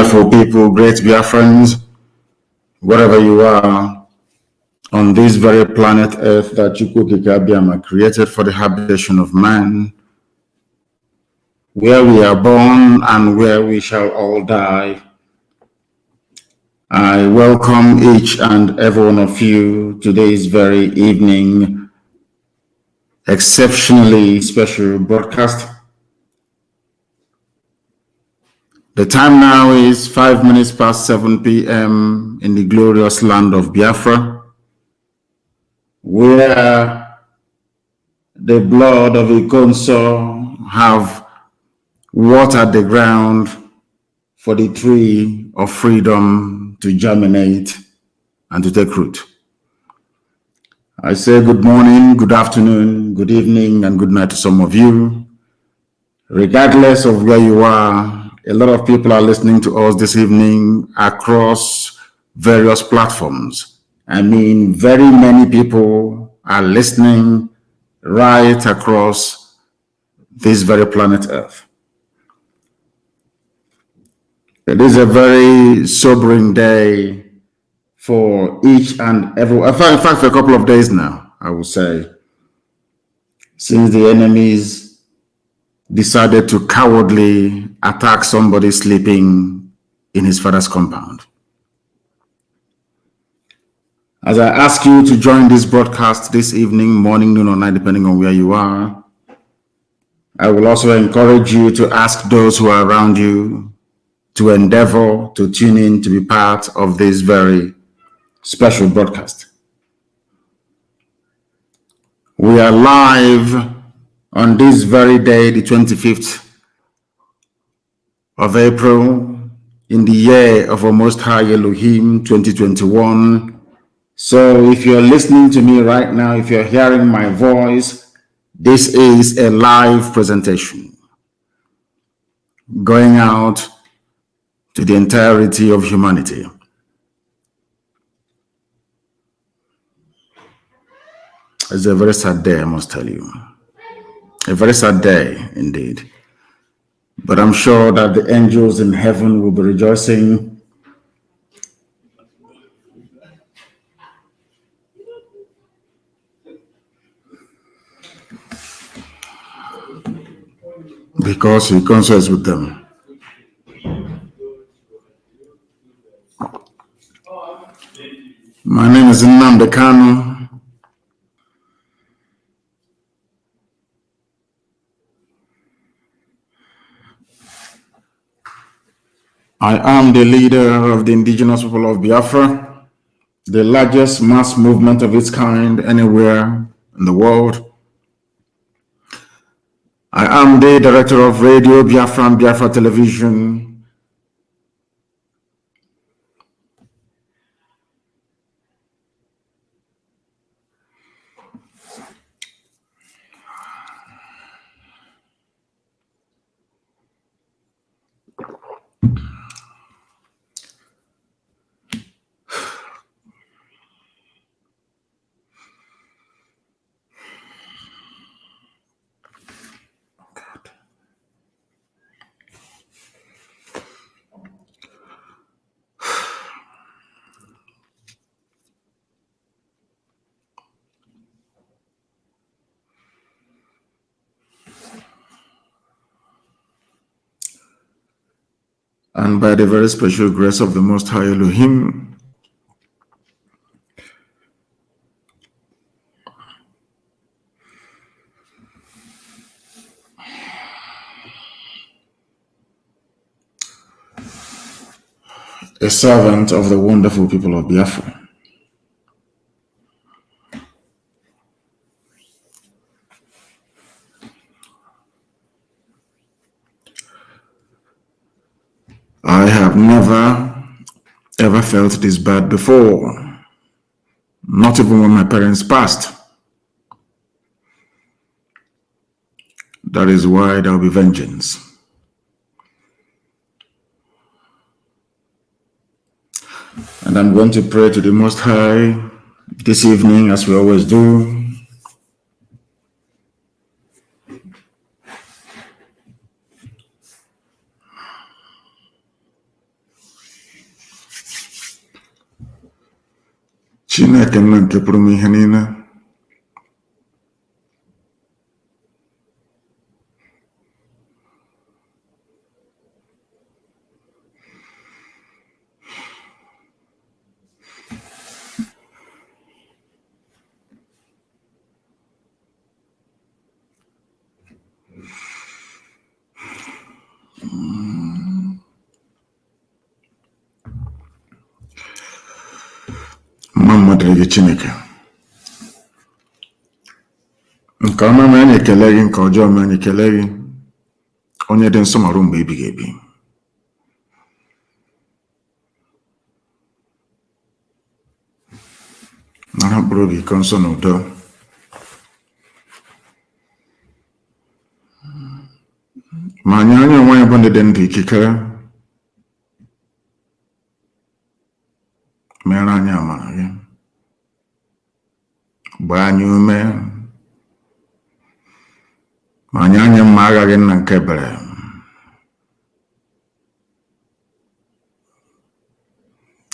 wonderful people, great Biafrans, wherever you are on this very planet Earth that Chukwukikabiyama created for the habitation of man, where we are born and where we shall all die. I welcome each and every one of you to this very evening, exceptionally special broadcast. The time now is 5 minutes past 7 p.m. in the glorious land of Biafra, where the blood of Ikonso have watered the ground for the tree of freedom to germinate and to take root. I say good morning, good afternoon, good evening, and good night to some of you. Regardless of where you are, a lot of people are listening to us this evening across various platforms. I mean, very many people are listening right across this very planet Earth. It is a very sobering day for each and every, in fact, for a couple of days now, I would say, since the enemies decided to cowardly attack somebody sleeping in his father's compound. As I ask you to join this broadcast this evening, morning, noon, or night, depending on where you are, I will also encourage you to ask those who are around you to endeavor to tune in to be part of this very special broadcast. We are live on this very day, the 25th of April, in the year of our Most High Elohim 2021. So if you're listening to me right now, if you're hearing my voice, this is a live presentation going out to the entirety of humanity. It's a very sad day, I must tell you. A very sad day indeed. But I'm sure that the angels in heaven will be rejoicing because he consults with them. My name is Nnamdi Kanu. I am the leader of the indigenous people of Biafra, the largest mass movement of its kind anywhere in the world. I am the director of Radio Biafra and Biafra Television. And by the very special grace of the Most High Elohim, a servant of the wonderful people of Biafra. I have never, ever felt this bad before, not even when my parents passed. That is why there will be vengeance. And I'm going to pray to the Most High this evening, as we always do. Chineke nna nke pụrụ m ihe niile. Mma mmadụ gị Chineke. Nke ọma ma anyị ekele gị, nke ọjọọ ma anyị ekele gị, onye dị nsọ ma ruo mgbe ebighị ebi. Nara mkpụrụ obi iko nsọ n'udo. Ma anyị onwe anyị bụ ndị dị ndụ ikikere, mere anyị amara gị, gbaa anyị ume, ma anyị mma aghaghị nna nke ebere.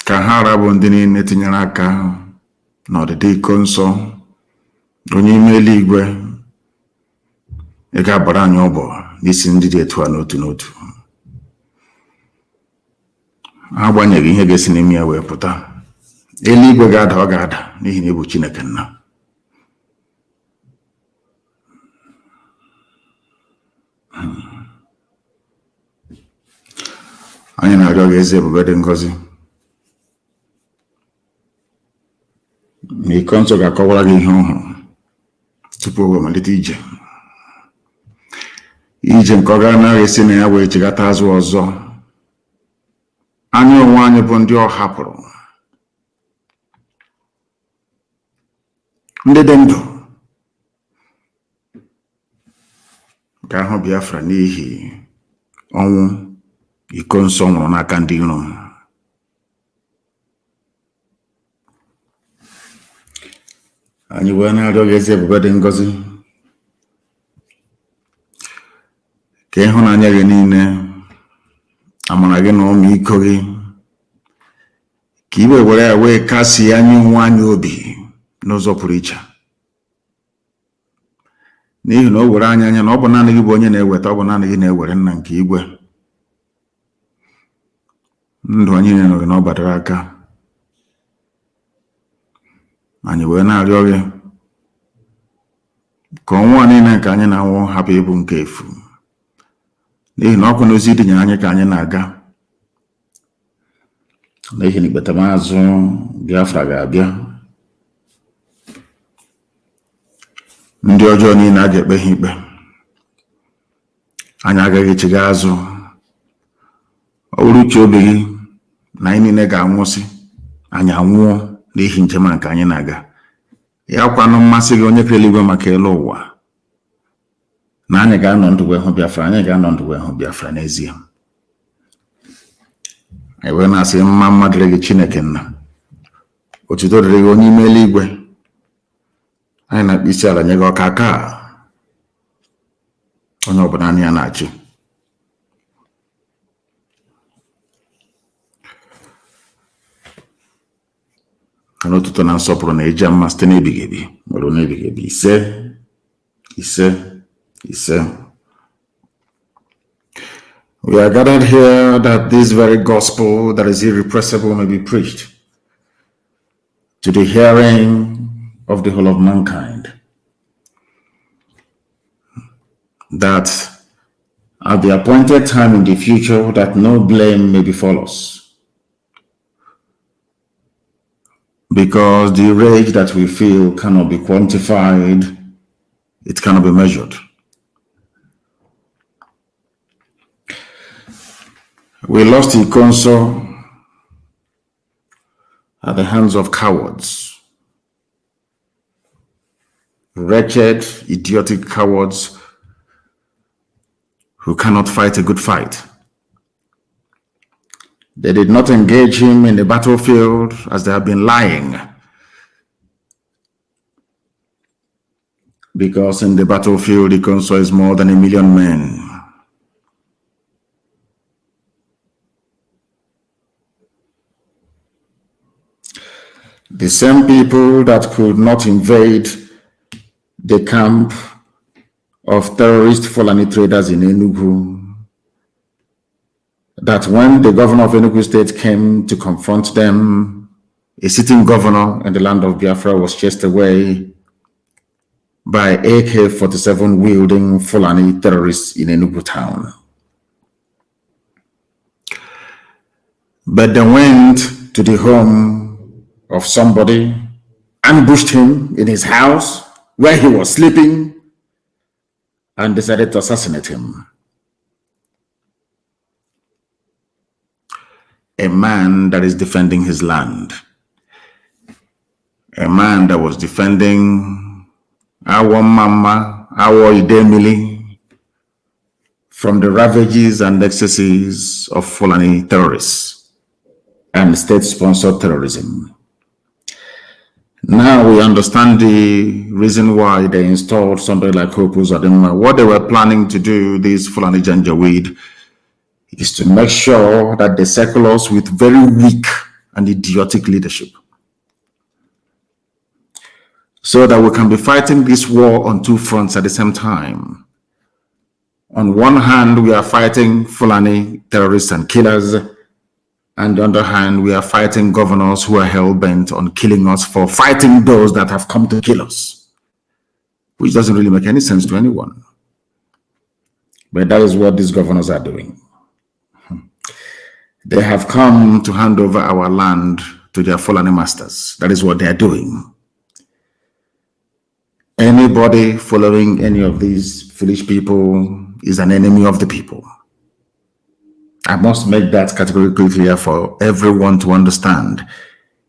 Ka ha rabụ ndị niile tinyere aka n'ọdịdị iko nsọ onye ime eluigwe, ị ga-abara anyị ọbọ n'isi ndị dị etu a n'otu n'otu, agbanyeghị ihe ga-esi n'ime ya wee pụta. Eluigwe ga-ada, ọ ga-ada n'ihi na ị bụ Chineke nna. Anyị na-arịọ gị eze ebube dị ngọzi, na iko nsọ ga-akọwara gị ihe ọhụrụ tupu o wee malite ije nke ọ ga-anaghị esi na ya wee chigata azụ ọzọ. Anyị onwe anyị bụ ndị ọ hapụrụ, ndị dị ndụ ga-ahụ Biafra n'ihi ọnwụ iko nsọ nwụrụ n'aka ndị iro. Anyị wee na-arịọ gị eze ebube dị ngọzi ka ịhụnanya gị niile, amara gị na ọmịiko gị, ka iwe were ya wee kasị anyị onwe anyị obi n'ụzọ pụrụ iche, n'ihi na o were anya na ọ bụ naanị gị bụ onye na-eweta, ọ bụ naanị gị na-ewere nna nke igwe. Ndụ anyị na-enwe gị na ọ gbadara aka. Anyị wee na-arịọ gị ka ọnwụ a niile nke anyị na-anwụ hapụ ịbụ nke efu, n'ihi na ọkụ n'ozi dịnyere anyị ka anyị na-aga, n'ihi na ikpetamazụ Biafra ga-abịa. Ndị ọjọọ niile a ga-ekpe ha ikpe. Anyị agaghị echigha azụ. Ọ bụrụ uche obi gị na anyị niile ga-anwụsị, anyị anwụọ n'ihi njem a nke anyị na-aga. Ya kwanụ mmasị gị onye kere eluigwe maka elu ụwa, na anyị ga-anọ ndụ wee hụ Biafra, anyị ga-anọ ndụ wee hụ Biafra n'ezie. Anyị wee na-asị mma mma dịrị gị Chineke nna, otuto dịrị gị onye ime eluigwe. Anyị na-akpọ isi ala nye gị ọka aka onye ọbụla anyị ya na-achị. Ka n'otuto na nsọpụrụ na eji mma site n'ebighị ebi ruo n'ebighị ebi. Ise, ise, ise. We are gathered here that this very gospel that is irrepressible may be preached to the hearing of the whole of mankind, that at the appointed time in the future that no blame may befall us, because the rage that we feel cannot be quantified, it cannot be measured. We lost Ikonso at the hands of cowards, wretched, idiotic cowards who cannot fight a good fight. They did not engage him in the battlefield as they have been lying, because in the battlefield, Ikonso is more than 1 million men. The same people that could not invade the camp of terrorist Fulani traders in Enugu, that when the governor of Enugu State came to confront them, a sitting governor in the land of Biafra was chased away by AK-47 wielding Fulani terrorists in Enugu town. But they went to the home of somebody, ambushed him in his house where he was sleeping, and decided to assassinate him. A man that is defending his land. A man that was defending our mama, our Idemili, from the ravages and excesses of Fulani terrorists and state-sponsored terrorism. Now we understand the reason why they installed somebody like Hope Uzodinma. What they were planning to do, this Fulani Janjaweed, is to make sure that they circle us with very weak and idiotic leadership, so that we can be fighting this war on two fronts at the same time. On one hand, we are fighting Fulani terrorists and killers, and on the other hand, we are fighting governors who are hell-bent on killing us for fighting those that have come to kill us, which doesn't really make any sense to anyone. But that is what these governors are doing. They have come to hand over our land to their Fulani masters. That is what they are doing. Anybody following any of these foolish people is an enemy of the people. I must make that categorically clear for everyone to understand.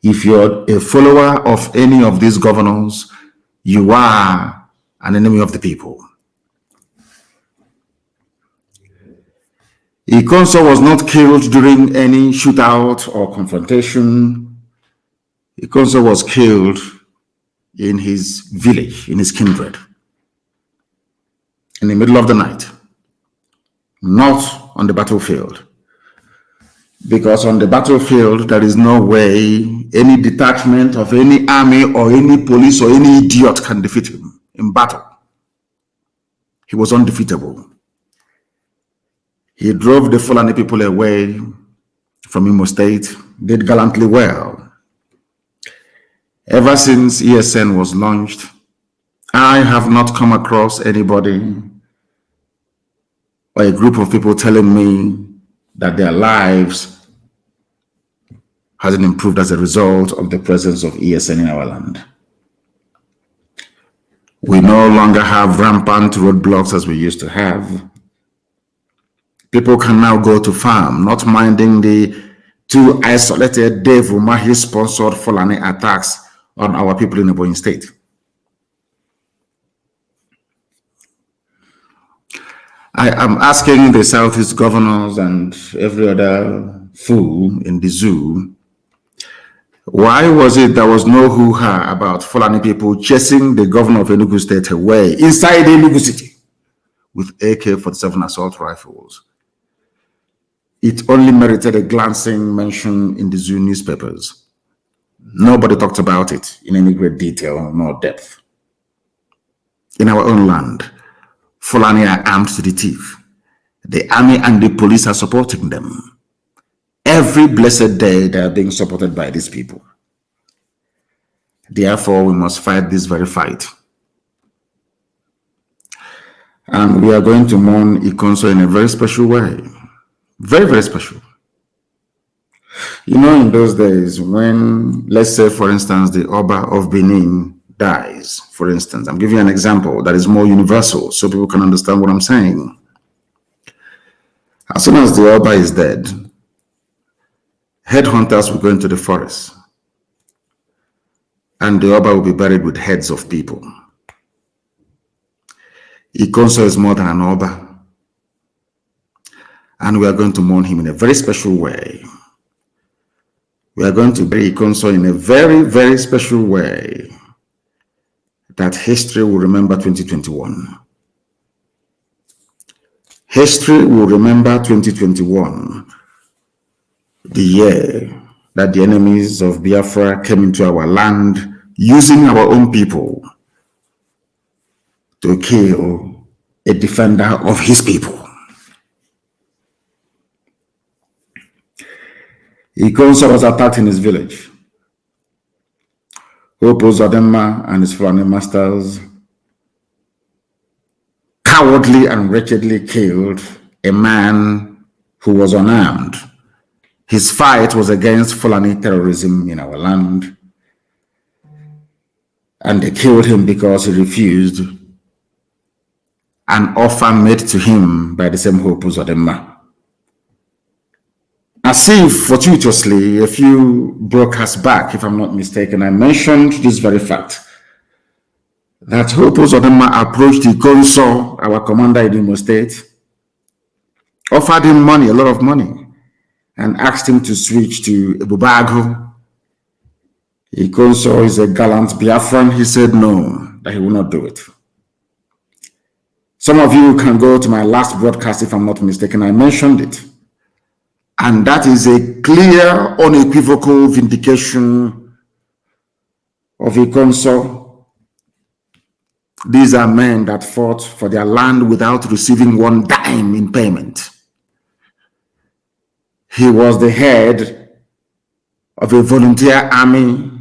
If you're a follower of any of these governors, you are an enemy of the people. Ikonso was not killed during any shootout or confrontation. Ikonso was killed in his village, in his kindred, in the middle of the night, not on the battlefield. Because on the battlefield, there is no way any detachment of any army or any police or any idiot can defeat him in battle. He was undefeatable. He drove the Fulani people away from Imo State, did gallantly well. Ever since ESN was launched, I have not come across anybody or a group of people telling me that their lives hasn't improved as a result of the presence of ESN in our land. We no longer have rampant roadblocks as we used to have. People can now go to farm, not minding the two isolated Dave Umahi-sponsored Fulani attacks on our people in Ebonyi State. I am asking the Southeast governors and every other fool in the zoo, why was it there was no hoo-ha about Fulani people chasing the governor of Enugu State away inside Enugu City with AK-47 assault rifles? It only merited a glancing mention in the zoo newspapers. Nobody talked about it in any great detail nor depth. In our own land, Fulani are armed to the teeth. The army and the police are supporting them. Every blessed day they are being supported by these people. Therefore, we must fight this very fight. And we are going to mourn Ikonso in a very special way. Very, very special. You know, in those days when, let's say, for instance, the Oba of Benin dies, for instance, I'm giving you an example that is more universal so people can understand what I'm saying. As soon as the Oba is dead, headhunters will go into the forest and the Oba will be buried with heads of people. Ikonso is more than an Oba. And we are going to mourn him in a very special way. We are going to bury Ikonso in a very, very special way that history will remember 2021. History will remember 2021, the year that the enemies of Biafra came into our land using our own people to kill a defender of his people. Ikonso was attacked in his village. Hope Uzodinma and his Fulani masters cowardly and wretchedly killed a man who was unarmed. His fight was against Fulani terrorism in our land, and they killed him because he refused an offer made to him by the same Hope Uzodinma. As if fortuitously, a few broadcasts back, if I'm not mistaken, I mentioned this very fact, that Hope Uzodinma approached Ikonso, our commander in Imo State, offered him money, a lot of money, and asked him to switch to Ebubago. Ikonso is a gallant Biafran. He said no, that he will not do it. Some of you can go to my last broadcast, if I'm not mistaken, I mentioned it. And that is a clear, unequivocal vindication of Ikonso. These are men that fought for their land without receiving one dime in payment. He was the head of a volunteer army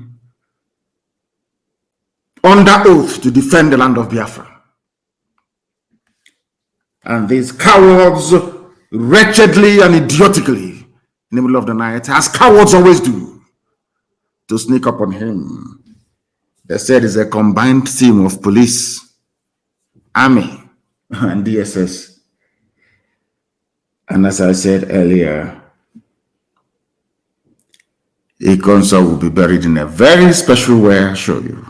under oath to defend the land of Biafra. And these cowards wretchedly and idiotically in the middle of the night, as cowards always do, to sneak up on him. They said it's a combined team of police, army, and DSS. And as I said earlier, Ikonso will be buried in a very special way, I'll show you.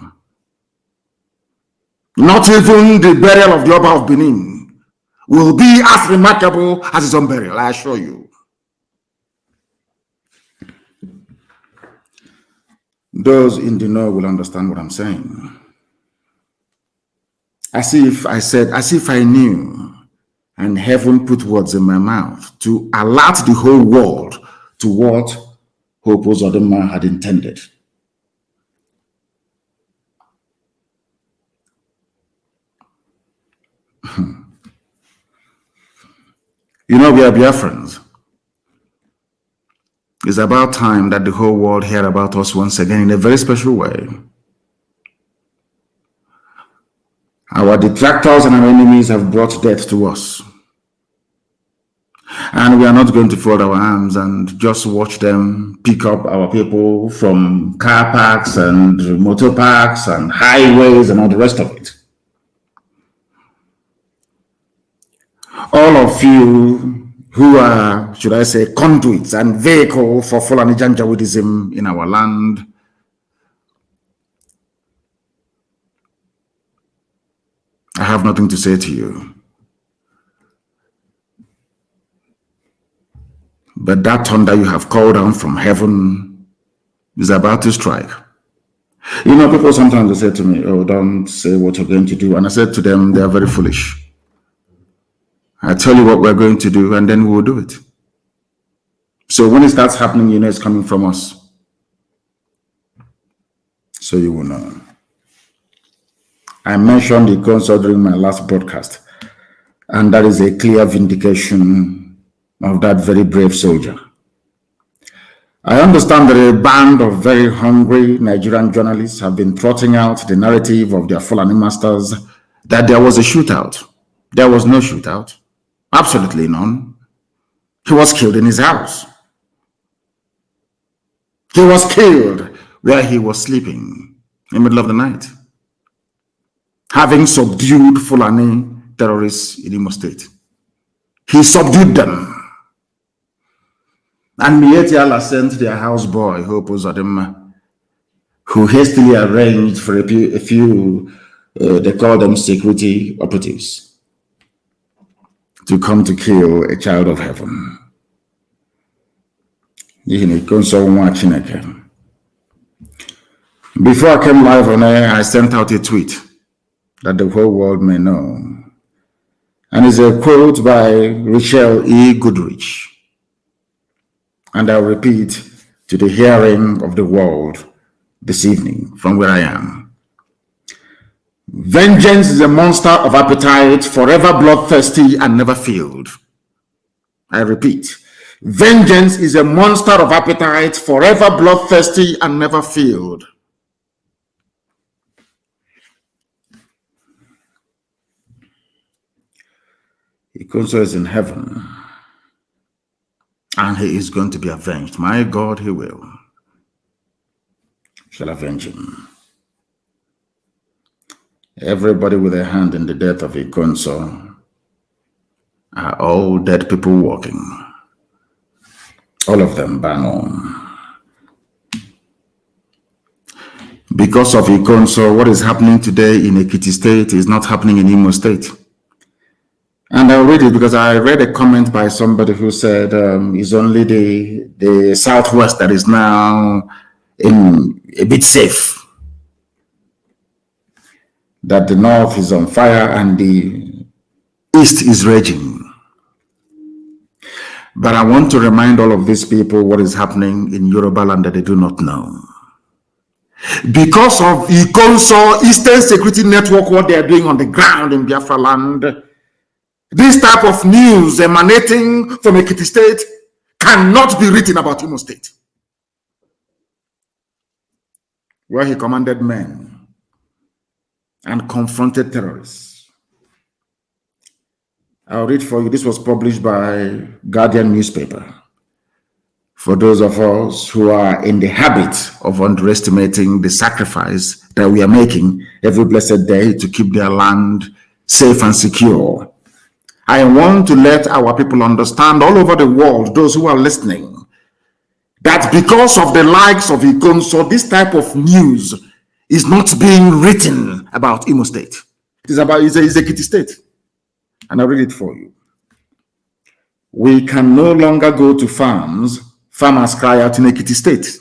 Not even the burial of the Oba of Benin will be as remarkable as his own burial, I assure you. Those in the know will understand what I'm saying. As if I knew, and heaven put words in my mouth to alert the whole world to what Hope Uzodinma had intended. You know, we are Biafrans. It's about time that the whole world hear about us once again in a very special way. Our detractors and our enemies have brought death to us. And we are not going to fold our arms and just watch them pick up our people from car parks and motor parks and highways and all the rest of it. All of you who are, should I say, conduits and vehicle for Fulani Janjaweedism in our land, I have nothing to say to you. But that thunder you have called down from heaven is about to strike. You know, people sometimes they say to me, oh, don't say what you're going to do. And I said to them, they are very foolish. I tell you what we're going to do, and then we will do it. So when it starts happening, you know it's coming from us. So you will know. I mentioned the concert during my last broadcast, and that is a clear vindication of that very brave soldier. I understand that a band of very hungry Nigerian journalists have been trotting out the narrative of their Fulani masters that there was a shootout. There was no shootout. Absolutely none. He was killed in his house. He was killed where he was sleeping in the middle of the night, having subdued Fulani terrorists in Imo State. He subdued them. And Mieti Allah sent their houseboy, Hope Uzodinma, who hastily arranged for a few they call them security operatives, to come to kill a child of heaven. Before I came live on air, I sent out a tweet that the whole world may know. And it's a quote by Rachel E. Goodrich. And I'll repeat to the hearing of the world this evening from where I am. Vengeance is a monster of appetite, forever bloodthirsty and never filled. I repeat, vengeance is a monster of appetite, forever bloodthirsty and never filled. Ikonso is in heaven, and he is going to be avenged. My God, he will. Shall avenge him. Everybody with a hand in the death of Ikonso are all dead people walking. All of them bang on. Because of Ikonso, what is happening today in Ekiti State is not happening in Imo State. And I'll read it because I read a comment by somebody who said it's only the Southwest that is now in a bit safe. That the North is on fire and the East is raging. But I want to remind all of these people what is happening in Yoruba land that they do not know. Because of Ikonso, Eastern Security Network, what they are doing on the ground in Biafra land, this type of news emanating from Ekiti State cannot be written about Imo State, where he commanded men and confronted terrorists. I'll read for you. This was published by Guardian newspaper. For those of us who are in the habit of underestimating the sacrifice that we are making every blessed day to keep their land safe and secure, I want to let our people understand all over the world, those who are listening, that because of the likes of Ikonso, this type of news is not being written about Imo State. It is about Ekiti State. And I'll read it for you. We can no longer go to farms. Farmers cry out in Ekiti State.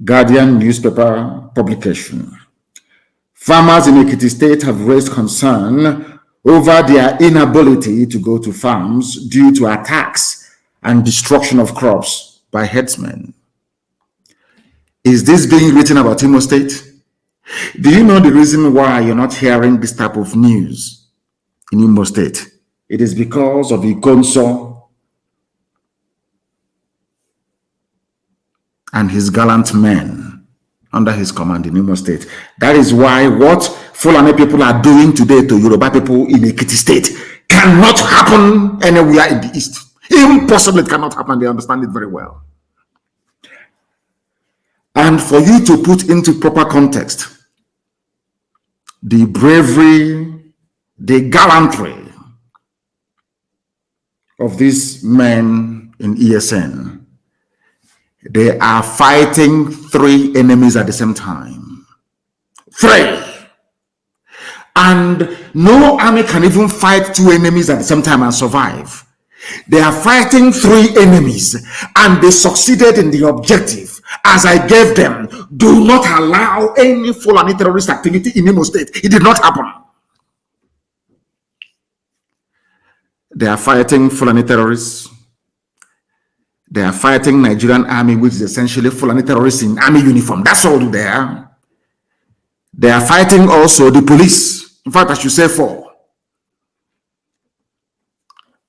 Guardian newspaper publication. Farmers in Ekiti State have raised concern over their inability to go to farms due to attacks and destruction of crops by herdsmen. Is this being written about Imo State? Do you know the reason why you're not hearing this type of news in Imo State? It is because of Ikonso and his gallant men under his command in Imo State. That is why what Fulani people are doing today to Yoruba people in Ekiti State cannot happen anywhere in the East. Impossible, it cannot happen. They understand it very well. And for you to put into proper context the bravery, the gallantry of these men in ESN, they are fighting 3 enemies at the same time. 3. And no army can even fight 2 enemies at the same time and survive. They are fighting 3 enemies and they succeeded in the objective. As I gave them, do not allow any Fulani terrorist activity in Imo State. It did not happen. They are fighting Fulani terrorists. They are fighting Nigerian army, which is essentially Fulani terrorists in army uniform. That's all they are. They are fighting also the police. In fact, I should say 4.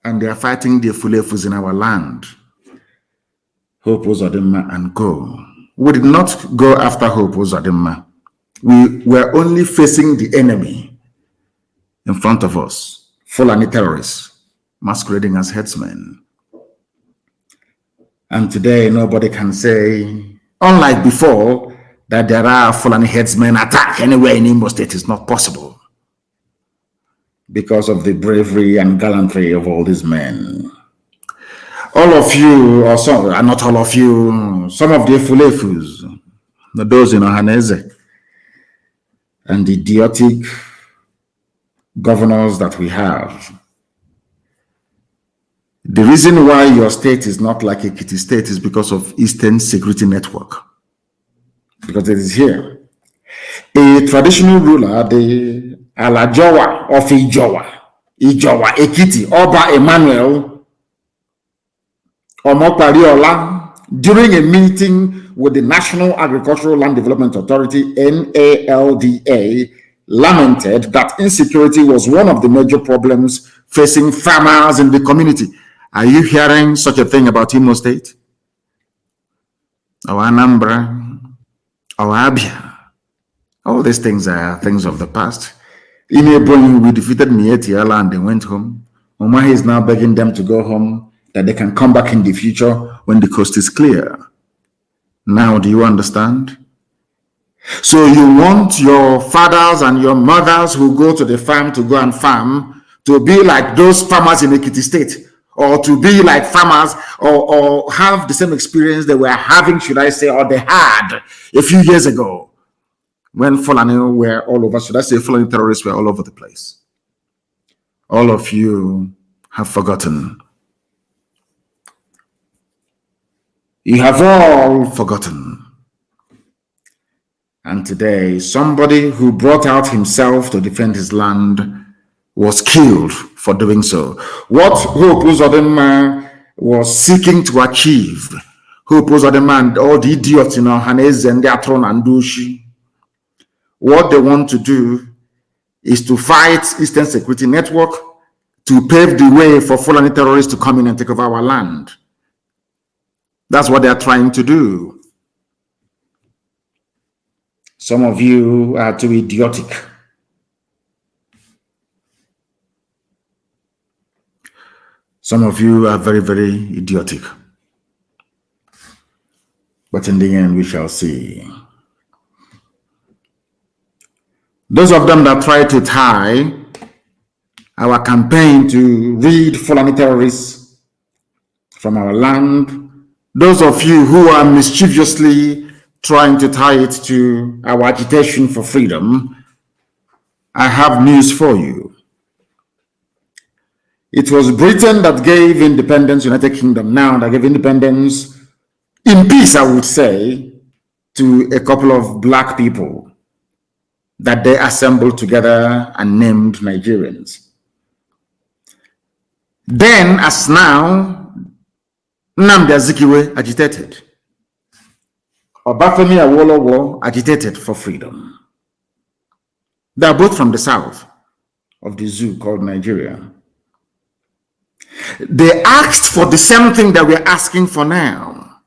And they are fighting the Fulefus in our land. Hope Uzodinma and go. We did not go after Hope Uzodinma. We were only facing the enemy in front of us. Fulani terrorists masquerading as headsmen. And today nobody can say, unlike before, that there are Fulani headsmen attack anywhere in Imo State. Is not possible because of the bravery and gallantry of all these men. All of you, or some, not all of you, some of the Fulefus, those in Ohaneze, and the idiotic governors that we have. The reason why your state is not like Ekiti State is because of Eastern Security Network. Because it is here. A traditional ruler, the Alajowa of Ijowa, Ekiti, Oba Emmanuel, Omopariola, during a meeting with the National Agricultural Land Development Authority, NALDA, lamented that insecurity was one of the major problems facing farmers in the community. Are you hearing such a thing about Imo State? Or Anambra? Or Abia? All these things are things of the past. In Ebonyi, we defeated Mietiala and they went home. Omahi is now begging them to go home, that they can come back in the future when the coast is clear. Now, do you understand? So you want your fathers and your mothers who go to the farm to go and farm to be like those farmers in Ekiti State, or to be like farmers or have the same experience they were having, should I say, or they had a few years ago when Fulani were all over, should I say Fulani terrorists were all over the place. All of you have forgotten. You have all forgotten. And today, somebody who brought out himself to defend his land was killed for doing so. What Hope Uzodinma was seeking to achieve, Hope Uzodinma and all the idiots in Ohaneze and Atron and Dushi, what they want to do is to fight Eastern Security Network to pave the way for Fulani terrorists to come in and take over our land. That's what they are trying to do. Some of you are too idiotic. Some of you are very, very idiotic. But in the end, we shall see. Those of them that try to tie our campaign to rid Fulani terrorists from our land, those of you who are mischievously trying to tie it to our agitation for freedom, I have news for you. It was Britain that gave independence, United Kingdom now, that gave independence in peace, I would say, to a couple of black people that they assembled together and named Nigerians. Then, as now, Nnamdi Azikiwe agitated. Obafemi Awolowo agitated for freedom. They are both from the south of the zoo called Nigeria. They asked for the same thing that we're asking for now.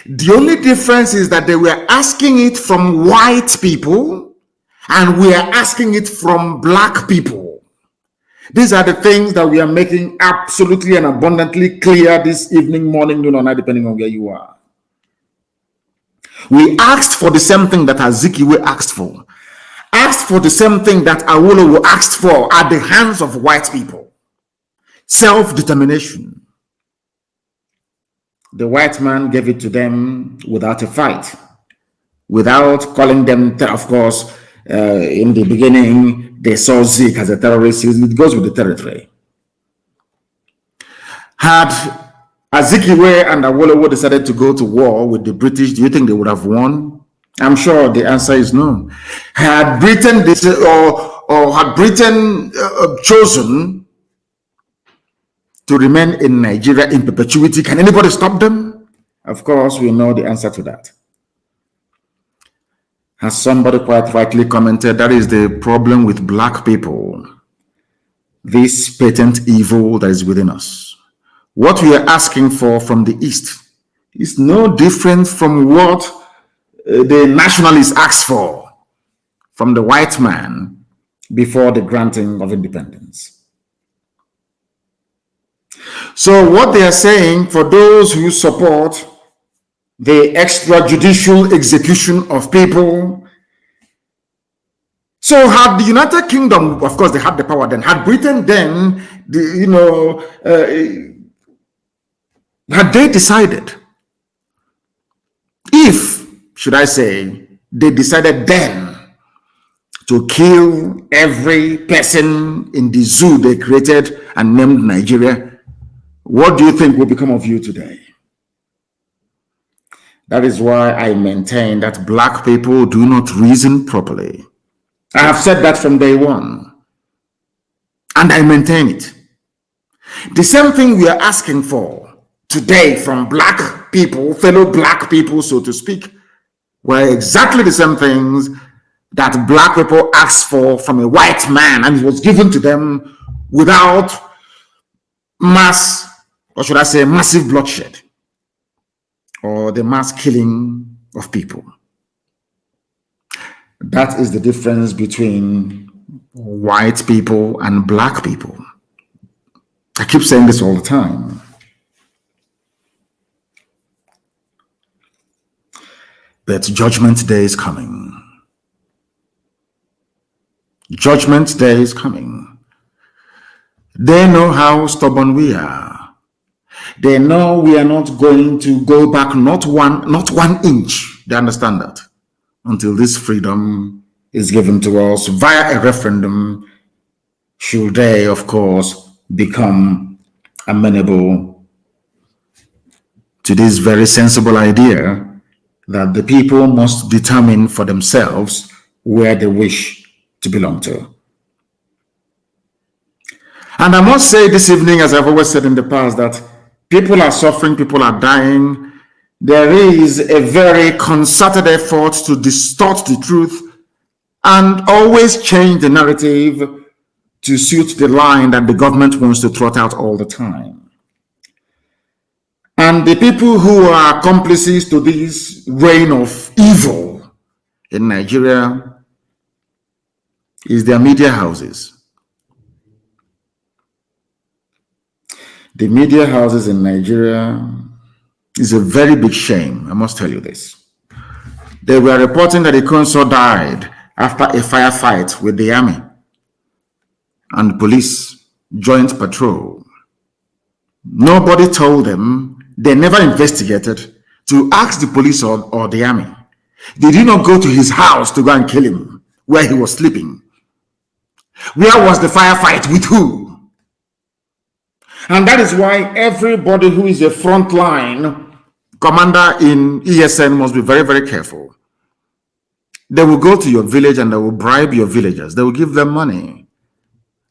The only difference is that they were asking it from white people and we are asking it from black people. These are the things that we are making absolutely and abundantly clear this evening, morning, noon, or night, depending on where you are. We asked for the same thing that Azikiwe asked for. Asked for the same thing that Awolowo asked for at the hands of white people. Self-determination. The white man gave it to them without a fight. Without calling them, of course, in the beginning, they saw Zik as a terrorist. It goes with the territory. Had Azikiwe and Awolowo decided to go to war with the British, do you think they would have won? I'm sure the answer is no. Had Britain had Britain chosen to remain in Nigeria in perpetuity, can anybody stop them? Of course, we know the answer to that. As somebody quite rightly commented, that is the problem with black people. This patent evil that is within us. What we are asking for from the East is no different from what the nationalists asked for from the white man before the granting of independence. So what they are saying, for those who support the extrajudicial execution of people, so had the United Kingdom, of course they had the power then, had Britain then, had they decided, if, should I say, they decided then to kill every person in the zoo they created and named Nigeria, what do you think will become of you today? That is why I maintain that black people do not reason properly. I have said that from day one, and I maintain it. The same thing we are asking for today from black people, fellow black people, so to speak, were exactly the same things that black people asked for from a white man, and it was given to them without mass, or should I say massive bloodshed, or the mass killing of people. That is the difference between white people and black people. I keep saying this all the time. But Judgment Day is coming. Judgment Day is coming. They know how stubborn we are. They know we are not going to go back not one inch. They understand that. Until this freedom is given to us via a referendum, should they, of course, become amenable to this very sensible idea that the people must determine for themselves where they wish to belong to. And I must say this evening, as I've always said in the past, that people are suffering, people are dying. There is a very concerted effort to distort the truth and always change the narrative to suit the line that the government wants to trot out all the time. And the people who are accomplices to this reign of evil in Nigeria is their media houses. The media houses in Nigeria is a very big shame, I must tell you this. They were reporting that the consul died after a firefight with the army and police joint patrol. Nobody told them, they never investigated to ask the police or the army. They did not go to his house to go and kill him where he was sleeping. Where was the firefight? With who? And that is why everybody who is a frontline commander in ESN must be very, very careful. They will go to your village and they will bribe your villagers. They will give them money,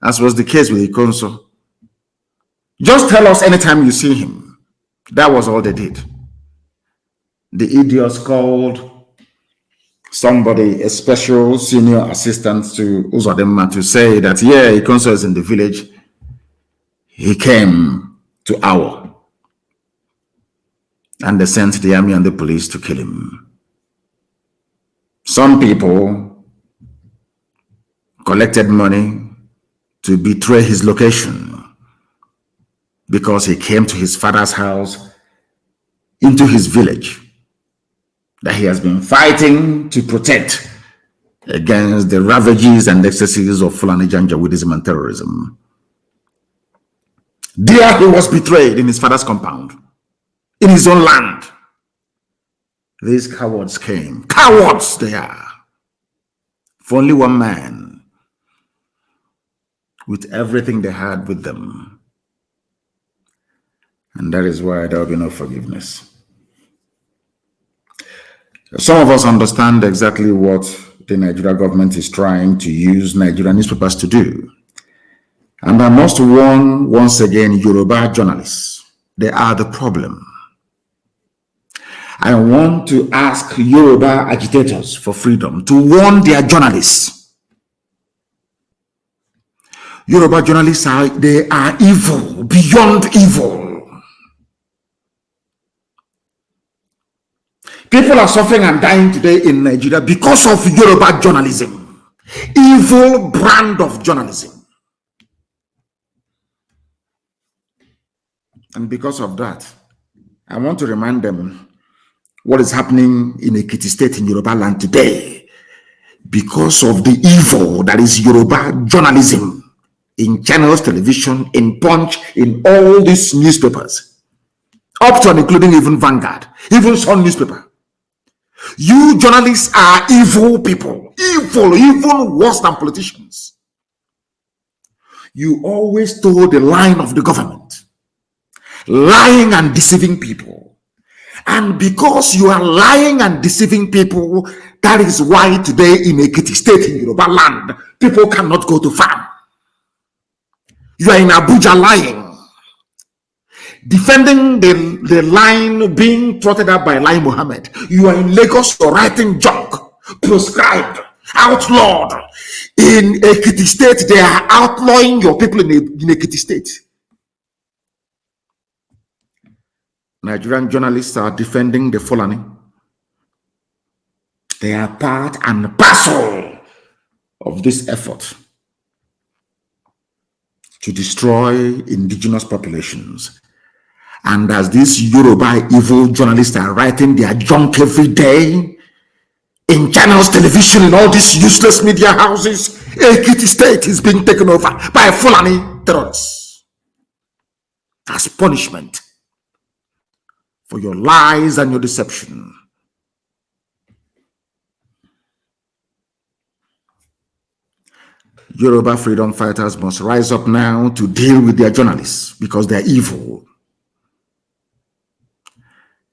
as was the case with the consul. Just tell us anytime you see him. That was all they did. The idiots called somebody, a special senior assistant to Uzodinma, to say that, yeah, the consul is in the village. He came to Awa, and they sent the army and the police to kill him. Some people collected money to betray his location because he came to his father's house, into his village, that he has been fighting to protect against the ravages and excesses of Fulani Janjaweedism and terrorism. There he was betrayed in his father's compound, in his own land. These cowards came. Cowards they are. For only one man, with everything they had with them. And that is why there will be no forgiveness. Some of us understand exactly what the Nigerian government is trying to use Nigerian newspapers to do. And I must warn once again Yoruba journalists. They are the problem. I want to ask Yoruba agitators for freedom to warn their journalists. Yoruba journalists they are evil, beyond evil. People are suffering and dying today in Nigeria because of Yoruba journalism. Evil brand of journalism. And because of that, I want to remind them what is happening in Ekiti State in Yoruba land today. Because of the evil that is Yoruba journalism in channels, television, in Punch, in all these newspapers, up to and including even Vanguard, even Sun newspaper. You journalists are evil people, evil, even worse than politicians. You always toe the line of the government, lying and deceiving people. And because you are lying and deceiving people, that is why today in Ekiti State in Yoruba land, people cannot go to farm. You are in Abuja lying. defending the line being trotted out by Lai Mohammed. You are in Lagos, you're writing junk, proscribed, outlawed. In Ekiti State, they are outlawing your people in Ekiti State. Nigerian journalists are defending the Fulani. They are part and parcel of this effort to destroy indigenous populations. And as these Yoruba evil journalists are writing their junk every day in channels, television, in all these useless media houses, Ekiti State is being taken over by Fulani terrorists as punishment for your lies and your deception. Yoruba freedom fighters must rise up now to deal with their journalists because they are evil.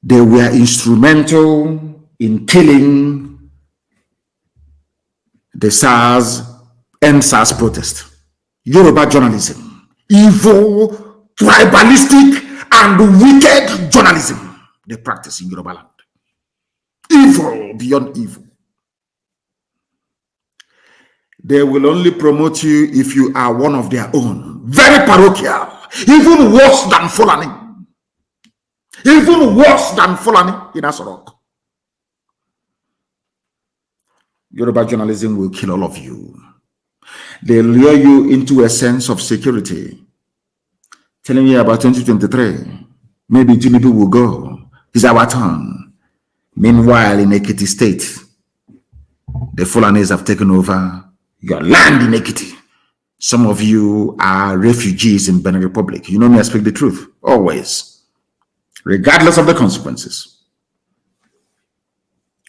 They were instrumental in killing the SARS protest. Yoruba journalism, evil, tribalistic, and wicked journalism they practice in Yoruba land. Evil beyond evil. They will only promote you if you are one of their own. Very parochial. Even worse than Fulani. Even worse than Fulani in Asorok. Yoruba journalism will kill all of you. They lure you into a sense of security, telling you about 2023. Maybe Tinubu will go. It's our turn. Meanwhile, in Ekiti State, the Fulanis have taken over your land in Ekiti. Some of you are refugees in Benin Republic. You know me, I speak the truth, always, regardless of the consequences.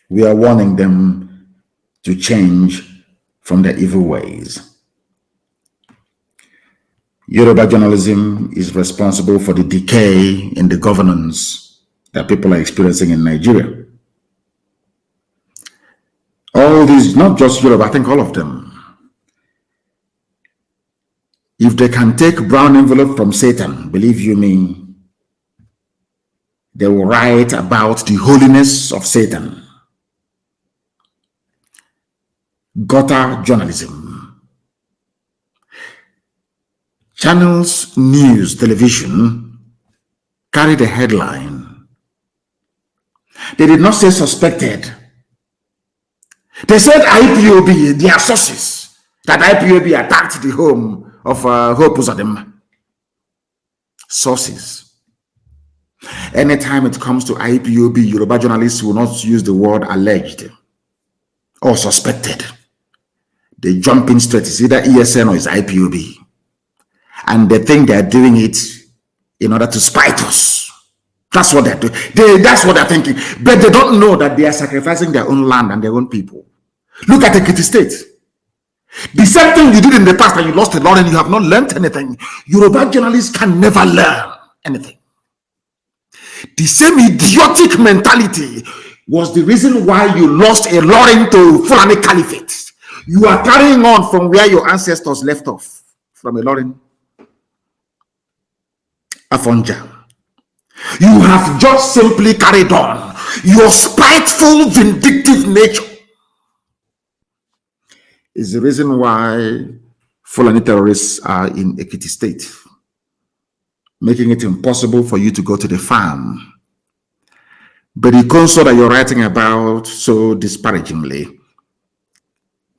We are warning them to change from their evil ways. Yoruba journalism is responsible for the decay in the governance that people are experiencing in Nigeria. All these, not just Yoruba, I think all of them. If they can take brown envelope from Satan, believe you me, they will write about the holiness of Satan. Gutter journalism. Channels, news, television carried a headline. They did not say suspected. They said IPOB, their sources, that IPOB attacked the home of Hope Uzodimma. Sources. Anytime it comes to IPOB, Yoruba journalists will not use the word alleged or suspected. They jump in straight. It's either ESN or it's IPOB. And they think they're doing it in order to spite us. That's what they're doing. That's what they're thinking. But they don't know that they are sacrificing their own land and their own people. Look at Ekiti State. The same thing you did in the past and you lost a lot and you have not learned anything. Yoruba journalists can never learn anything. The same idiotic mentality was the reason why you lost a lot to Fulani Caliphate. You are carrying on from where your ancestors left off, from a Lorin Afonja. You have just simply carried on. Your spiteful, vindictive nature is the reason why Fulani terrorists are in Ekiti State, making it impossible for you to go to the farm. But the console that you're writing about so disparagingly,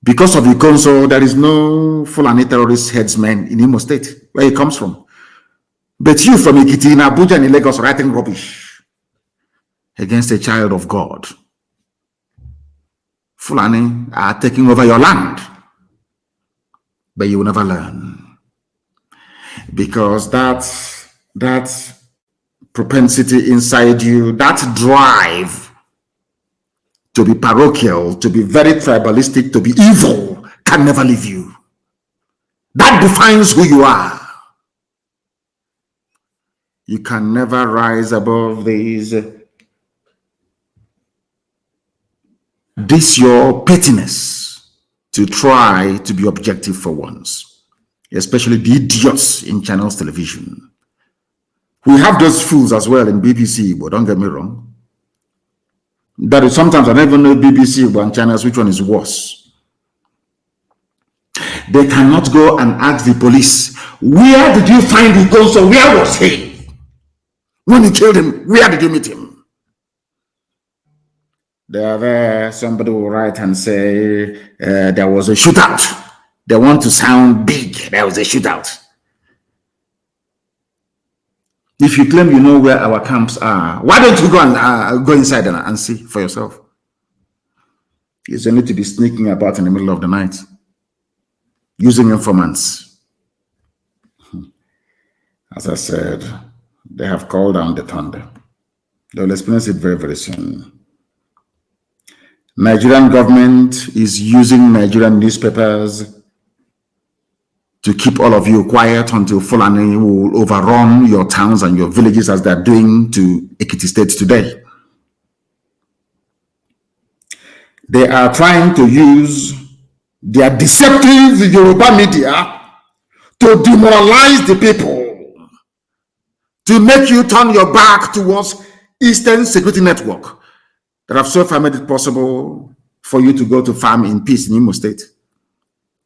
because of the console, there is no Fulani terrorist headsman in Imo State, where he comes from. But you from Ekiti, in Abuja and in Lagos, writing rubbish against a child of God. Fulani are taking over your land, but you will never learn. Because that propensity inside you, that drive to be parochial, to be very tribalistic, to be evil, can never leave you. That defines who you are. You can never rise above this your pettiness to try to be objective for once, especially the idiots in channels television We have those fools as well in BBC, but don't get me wrong. That is sometimes I don't even know BBC and channels which one is worse. They cannot go and ask the police, where did you find the Ikonso? Where was he? When you killed him, where did you meet him? They are there, somebody will write and say, there was a shootout. They want to sound big, there was a shootout. If you claim you know where our camps are, why don't you go and go inside and see for yourself? You need to be sneaking about in the middle of the night, using informants. As I said, they have called down the thunder. They will experience it very, very soon. Nigerian government is using Nigerian newspapers to keep all of you quiet until Fulani will overrun your towns and your villages as they're doing to Ekiti State today. They are trying to use their deceptive Yoruba media to demoralize the people, to make you turn your back towards Eastern Security Network that have so far made it possible for you to go to farm in peace in Imo State,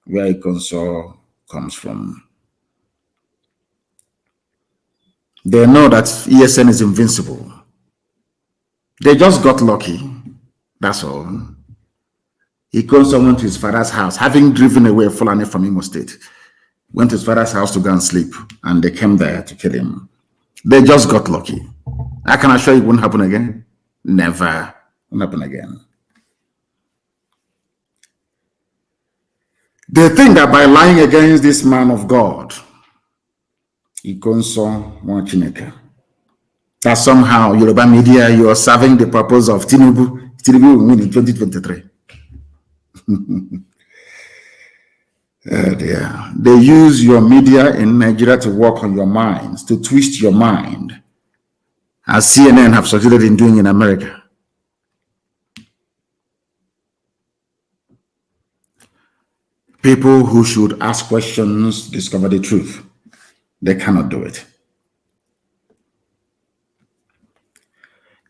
where Ikonso comes from. They know that ESN is invincible. They just got lucky, that's all. Ikonso went to his father's house, having driven away Fulani from Imo State, went to his father's house to go and sleep, and they came there to kill him. They just got lucky. I can assure you it won't happen again. Never. Won't happen again. They think that by lying against this man of God, Ikonso Mwachineke, that somehow Yoruba media, you are serving the purpose of Tinubu. Tinubu will win in 2023. Dear. They use your media in Nigeria to work on your minds, to twist your mind, as CNN have succeeded in doing in America. People who should ask questions discover the truth. They cannot do it.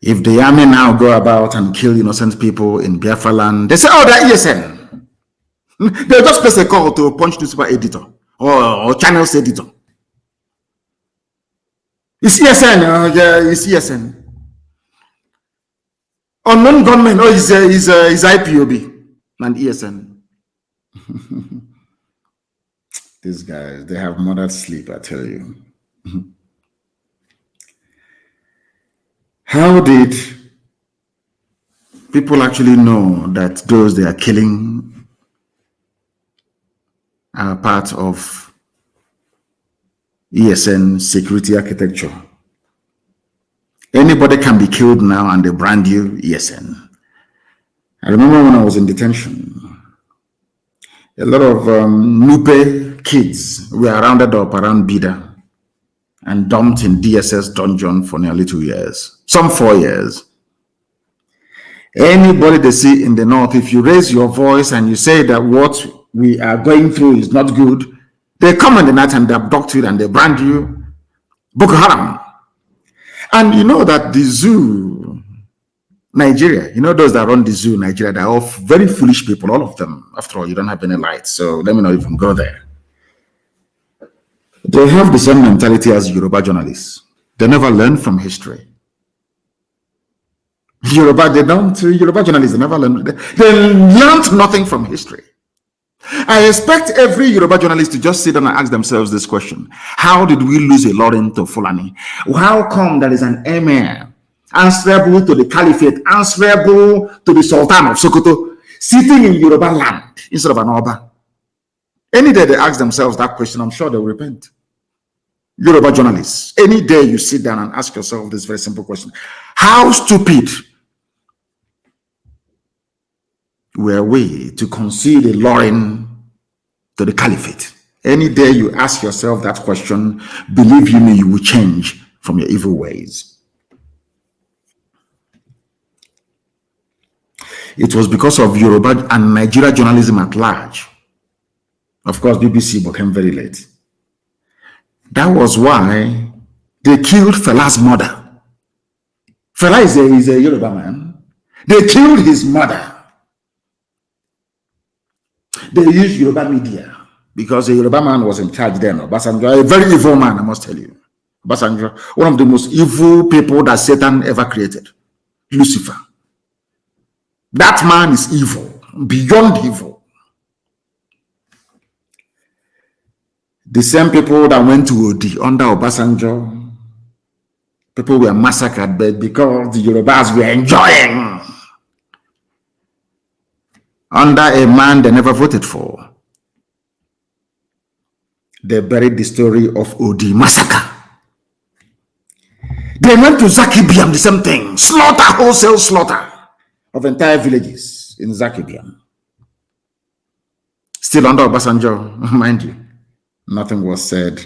If the army now go about and kill innocent people in Biafra land, they say, oh, they're ESN. They'll just place a call to a Punch newspaper editor or channels editor. It's ESN, yeah, it's ESN. Unknown gunmen, oh, is IPOB and ESN. These guys, they have murdered sleep, I tell you. How did people actually know that those they are killing are part of ESN security architecture? Anybody can be killed now and they brand you ESN. I remember when I was in detention, a lot of Nupe kids were rounded up around Bida and dumped in DSS dungeon for nearly 2 years, some 4 years. Anybody they see in the north, if you raise your voice and you say that what we are going through is not good, they come in the night and they abduct you and they brand you Boko Haram. And you know that the zoo, Nigeria, you know those that run the zoo, Nigeria, they're all very foolish people, all of them. After all, you don't have any light, so let me not even go there. They have the same mentality as Yoruba journalists. They never learn from history. Yoruba journalists, they never learn. They learned nothing from history. I expect every Yoruba journalist to just sit down and ask themselves this question. How did we lose a Lauren to Fulani? How come there is an emir answerable to the caliphate, answerable to the Sultan of Sokoto, sitting in Yoruba land instead of an Oba? Any day they ask themselves that question, I'm sure they'll repent. Yoruba journalists, any day you sit down and ask yourself this very simple question: how stupid were we to concede a Lauren to the caliphate? Any day you ask yourself that question, believe you me, you will change from your evil ways. It was because of Yoruba and Nigeria journalism at large. Of course, BBC became very late. That was why They killed Fela's mother. Fela is a Yoruba man. They killed his mother. They used Yoruba media because a Yoruba man was in charge then. Obasanjo, a very evil man, I must tell you. Obasanjo, one of the most evil people that Satan ever created. Lucifer. That man is evil, beyond evil. The same people that went to Odi under Obasanjo, people were massacred, but because the Yorubas were enjoying under a man they never voted for, they buried the story of Odi massacre. They went to Zakibiam, the same thing, slaughter, wholesale slaughter of entire villages in Zakibiam. Still under Obasanjo, mind you, nothing was said.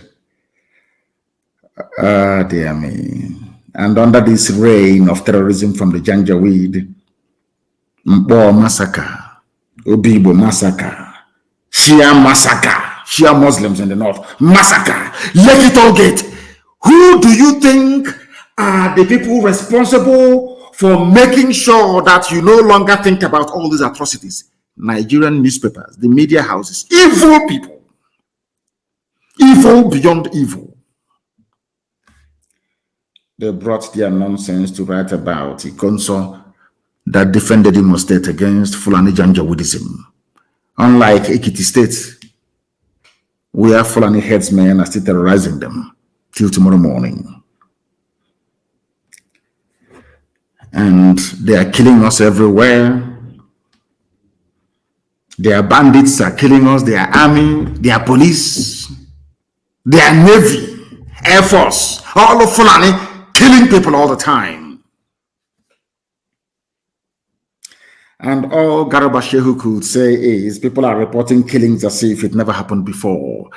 Dear me. And under this reign of terrorism from the Janjaweed, Mbo massacre, Obibo massacre, Shia massacre, Shia Muslims in the north massacre, Lekki Toll Gate. Who do you think are the people responsible for making sure that you no longer think about all these atrocities? Nigerian newspapers, the media houses, evil people, evil beyond evil. They brought their nonsense to write about Ikonso that defended Imo State against Fulani Janjaweedism. Unlike Ekiti State, where Fulani headsmen are still terrorizing them till tomorrow morning. And they are killing us everywhere. Their bandits are killing us, their army, their police, their navy, air force, all of Fulani killing people all the time. And all Garba Shehu could say is people are reporting killings as if it never happened before.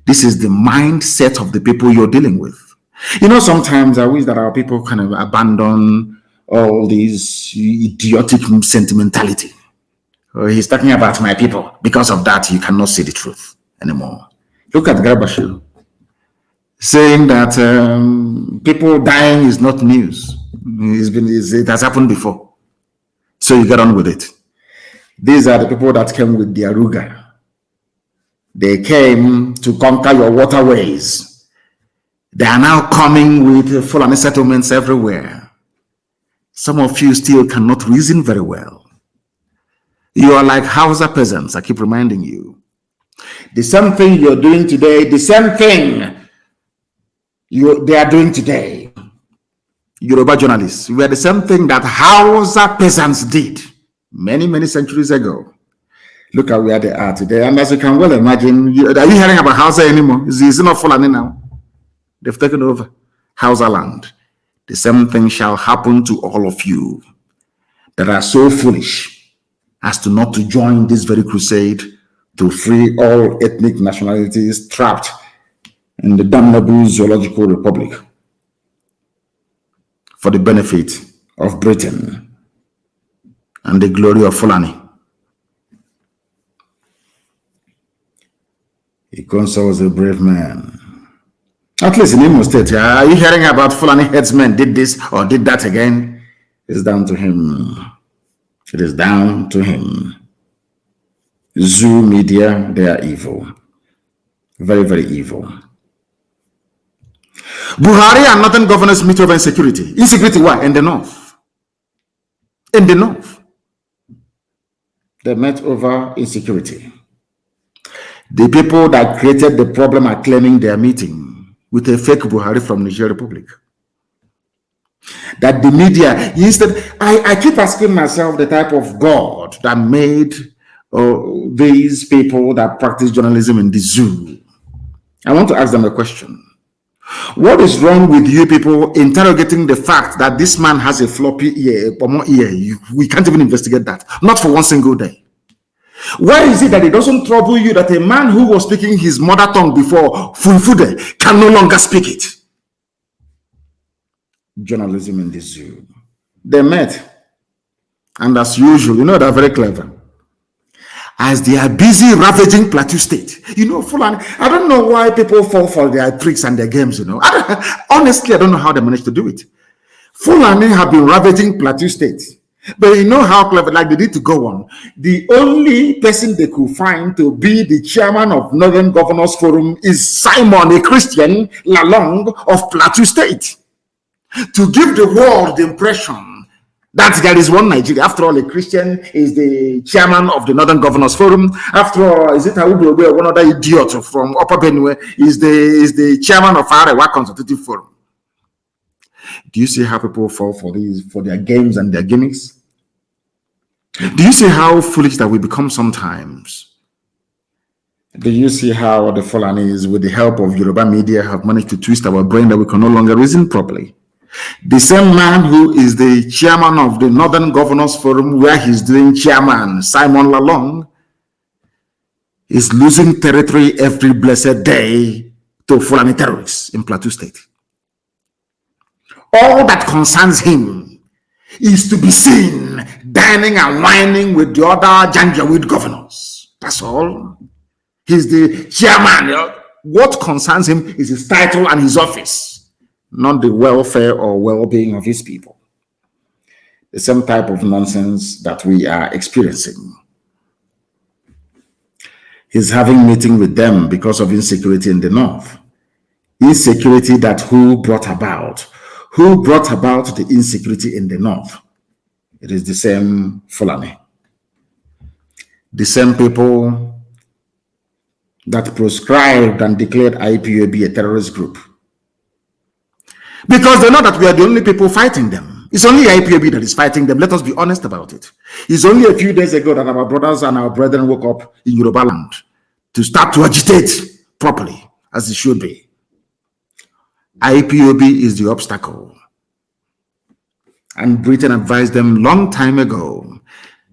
This is the mindset of the people you're dealing with. You know, sometimes I wish that our people kind of abandon all these idiotic sentimentality. He's talking about my people. Because of that, you cannot see the truth anymore. Look at Garba Shehu saying that people dying is not news. It has happened before. So you get on with it. These are the people that came with the Aruga. They came to conquer your waterways. They are now coming with Fulani settlements everywhere. Some of you still cannot reason very well. You are like Hausa peasants, I keep reminding you. The same thing you're doing today, the same thing they are doing today. Yoruba journalists were the same thing that Hausa peasants did many, many centuries ago. Look at where they are today. And as you can well imagine, are you hearing about Hausa anymore? Is it not Fulani now? They've taken over Hausa land. The same thing shall happen to all of you that are so foolish as to not to join this very crusade to free all ethnic nationalities trapped in the damnable zoological republic for the benefit of Britain and the glory of Fulani. Ikonso was a brave man. At least in Imo State, are you hearing about Fulani headsmen did this or did that again? It's down to him. It is down to him. Zoo media, they are evil. Very, very evil. Buhari and northern governors meet over insecurity. Insecurity why? In the north. In the north. They met over insecurity. The people that created the problem are claiming they are meeting with a fake Buhari from Niger Republic. That the media, instead, I keep asking myself the type of God that made these people that practice journalism in the zoo. I want to ask them a question. What is wrong with you people interrogating the fact that this man has a floppy ear, a pomo ear? We can't even investigate that. Not for one single day. Why is it that it doesn't trouble you that a man who was speaking his mother tongue before, Fulfude, can no longer speak it? Journalism in the zoo. They met. And as usual, you know, they're very clever. as they are busy ravaging Plateau State. You know, Fulani, I don't know why people fall for their tricks and their games, you know. Honestly, I don't know how they managed to do it. Fulani have been ravaging Plateau State. But you know how clever, like they need to go on. The only person they could find to be the chairman of Northern Governors Forum is Simon, a Christian, Lalong of Plateau State. To give the world the impression that there is one Nigeria. After all, a Christian is the chairman of the Northern Governors Forum. After all, is it Awudobe, one other idiot from Upper Benue, is the chairman of Arewa Consultative Forum? Do you see how people fall for their games and their gimmicks? Do you see how foolish that we become sometimes? Do you see how the Fulanis, with the help of Yoruba media, have managed to twist our brain that we can no longer reason properly? The same man who is the chairman of the Northern Governors Forum, where he's doing chairman, Simon Lalong, is losing territory every blessed day to Fulani terrorists in Plateau State. All that concerns him is to be seen dining and whining with the other Janjaweed governors. That's all. He's the chairman. What concerns him is his title and his office, not the welfare or well-being of his people. The same type of nonsense that we are experiencing. He's having meeting with them because of insecurity in the north. Insecurity that who brought about? Who brought about the insecurity in the north? It is the same Fulani. The same people that proscribed and declared IPOB a terrorist group. Because they know that we are the only people fighting them. It's only IPOB that is fighting them. Let us be honest about it. It's only a few days ago that our brothers and our brethren woke up in Yoruba land to start to agitate properly, as it should be. IPOB is the obstacle. And Britain advised them long time ago,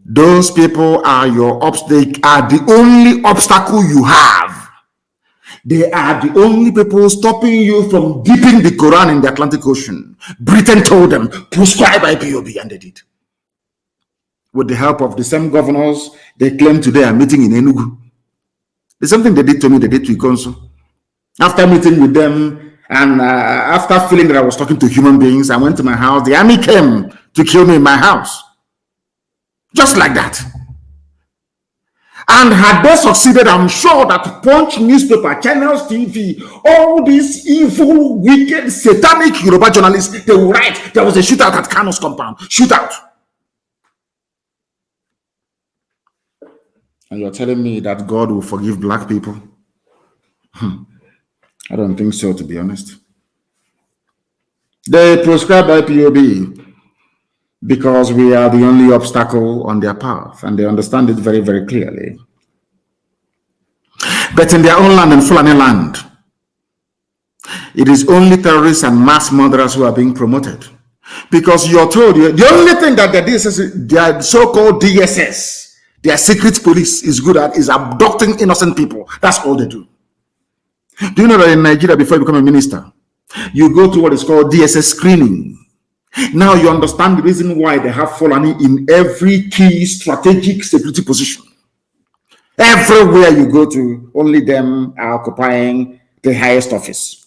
those people are they are the only obstacle you have. They are the only people stopping you from dipping the Quran in the Atlantic Ocean. Britain told them, proscribe IPOB, and they did. With the help of the same governors, they claim today are meeting in Enugu. There's something they did to me, they did to Ikonso. After meeting with them, and after feeling that I was talking to human beings, I went to my house. The army came to kill me in my house. Just like that. And had they succeeded, I'm sure that Punch newspaper, Channels TV, all these evil, wicked, satanic Yoruba journalists, they will write, there was a shootout at Kanu's compound. Shootout. And you're telling me that God will forgive black people? I don't think so, to be honest. They proscribe IPOB because we are the only obstacle on their path, and they understand it very, very clearly. But in their own land, in Fulani land, it is only terrorists and mass murderers who are being promoted. Because you're told, the only thing that the DSS, their so-called DSS, their secret police is good at is abducting innocent people. That's all they do. Do you know that in Nigeria, before you become a minister, you go to what is called DSS screening? Now you understand the reason why they have Fulani in every key strategic security position. Everywhere you go to, only them are occupying the highest office.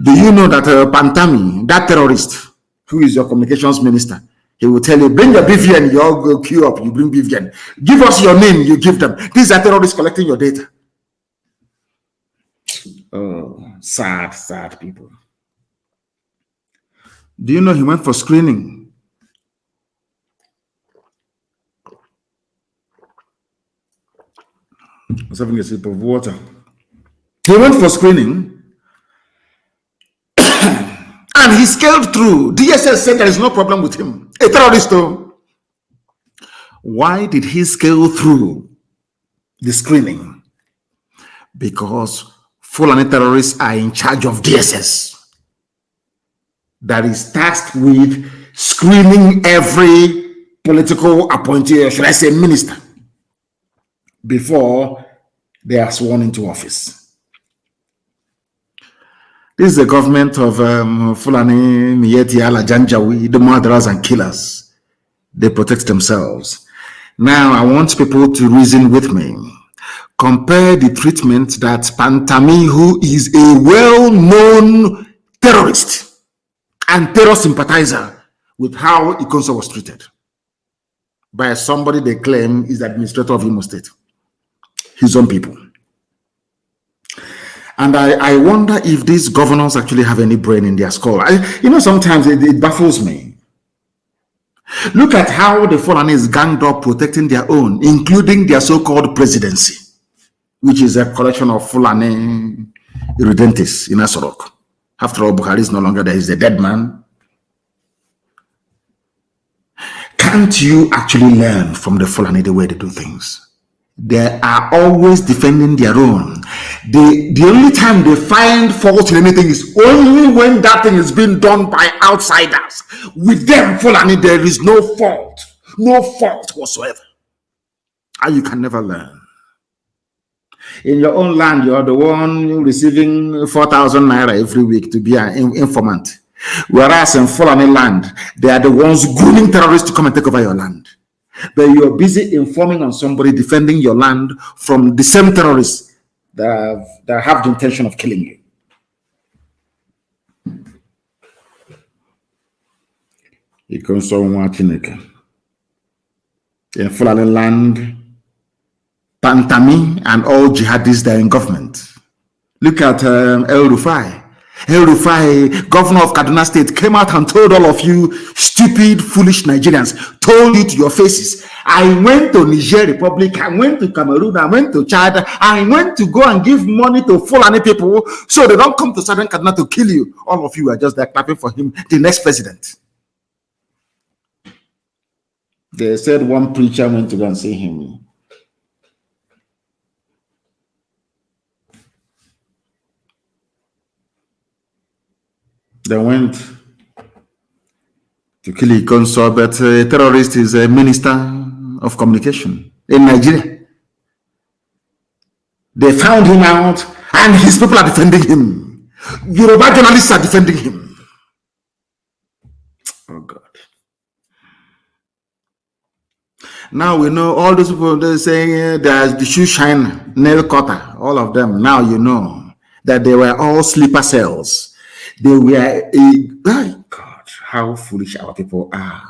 Do you know that Pantami, that terrorist, who is your communications minister, he will tell you, bring your BVN, you all go queue up, you bring BVN. Give us your name, you give them. These are terrorists collecting your data. Oh, sad, sad people. Do you know he went for screening? I was having a sip of water. He went for screening and he scaled through. DSS said there is no problem with him. A terrorist though. Why did he scale through the screening? Because Fulani terrorists are in charge of DSS. That is tasked with screening every political appointee, or should I say minister, before they are sworn into office. This is the government of Fulani, Miyetti, Ala Janjaweed, the murderers and killers. They protect themselves. Now, I want people to reason with me. Compare the treatment that Pantami, who is a well-known terrorist and terror sympathizer, with how Ikonso was treated by somebody they claim is the administrator of Imo State, his own people. And I wonder if these governors actually have any brain in their skull. Sometimes it baffles me. Look at how the Fulanis ganged up protecting their own, including their so-called presidency, which is a collection of Fulani irredentists in Asorok. After all, Buhari is no longer there, he's a dead man. Can't you actually learn from the Fulani the way they do things? They are always defending their own. The only time they find fault in anything is only when that thing is being done by outsiders. With them, Fulani, there is no fault whatsoever. And you can never learn. In your own land, you're the one receiving 4,000 naira every week to be an informant. Whereas in Fulani land, they are the ones grooming terrorists to come and take over your land. But you're busy informing on somebody defending your land from the same terrorists that have the intention of killing you. It comes from Chineke. In Fulani land, Pantami and all jihadists that are in government. Look at El Rufai. El Rufai, governor of Kaduna State, came out and told all of you stupid, foolish Nigerians, told you to your faces, I went to Niger Republic, I went to Cameroon, I went to Chad, I went to go and give money to Fulani people so they don't come to Southern Kaduna to kill you. All of you are just there clapping for him, the next president. They said one preacher went to go and see him. They went to kill Ikonso, but a terrorist is a minister of communication in Nigeria. They found him out, and his people are defending him. Yoruba journalists are defending him. Oh God. Now we know all those people, they say there's the shoe shine, nail cutter, all of them. Now you know that they were all sleeper cells. They were oh God, how foolish our people are.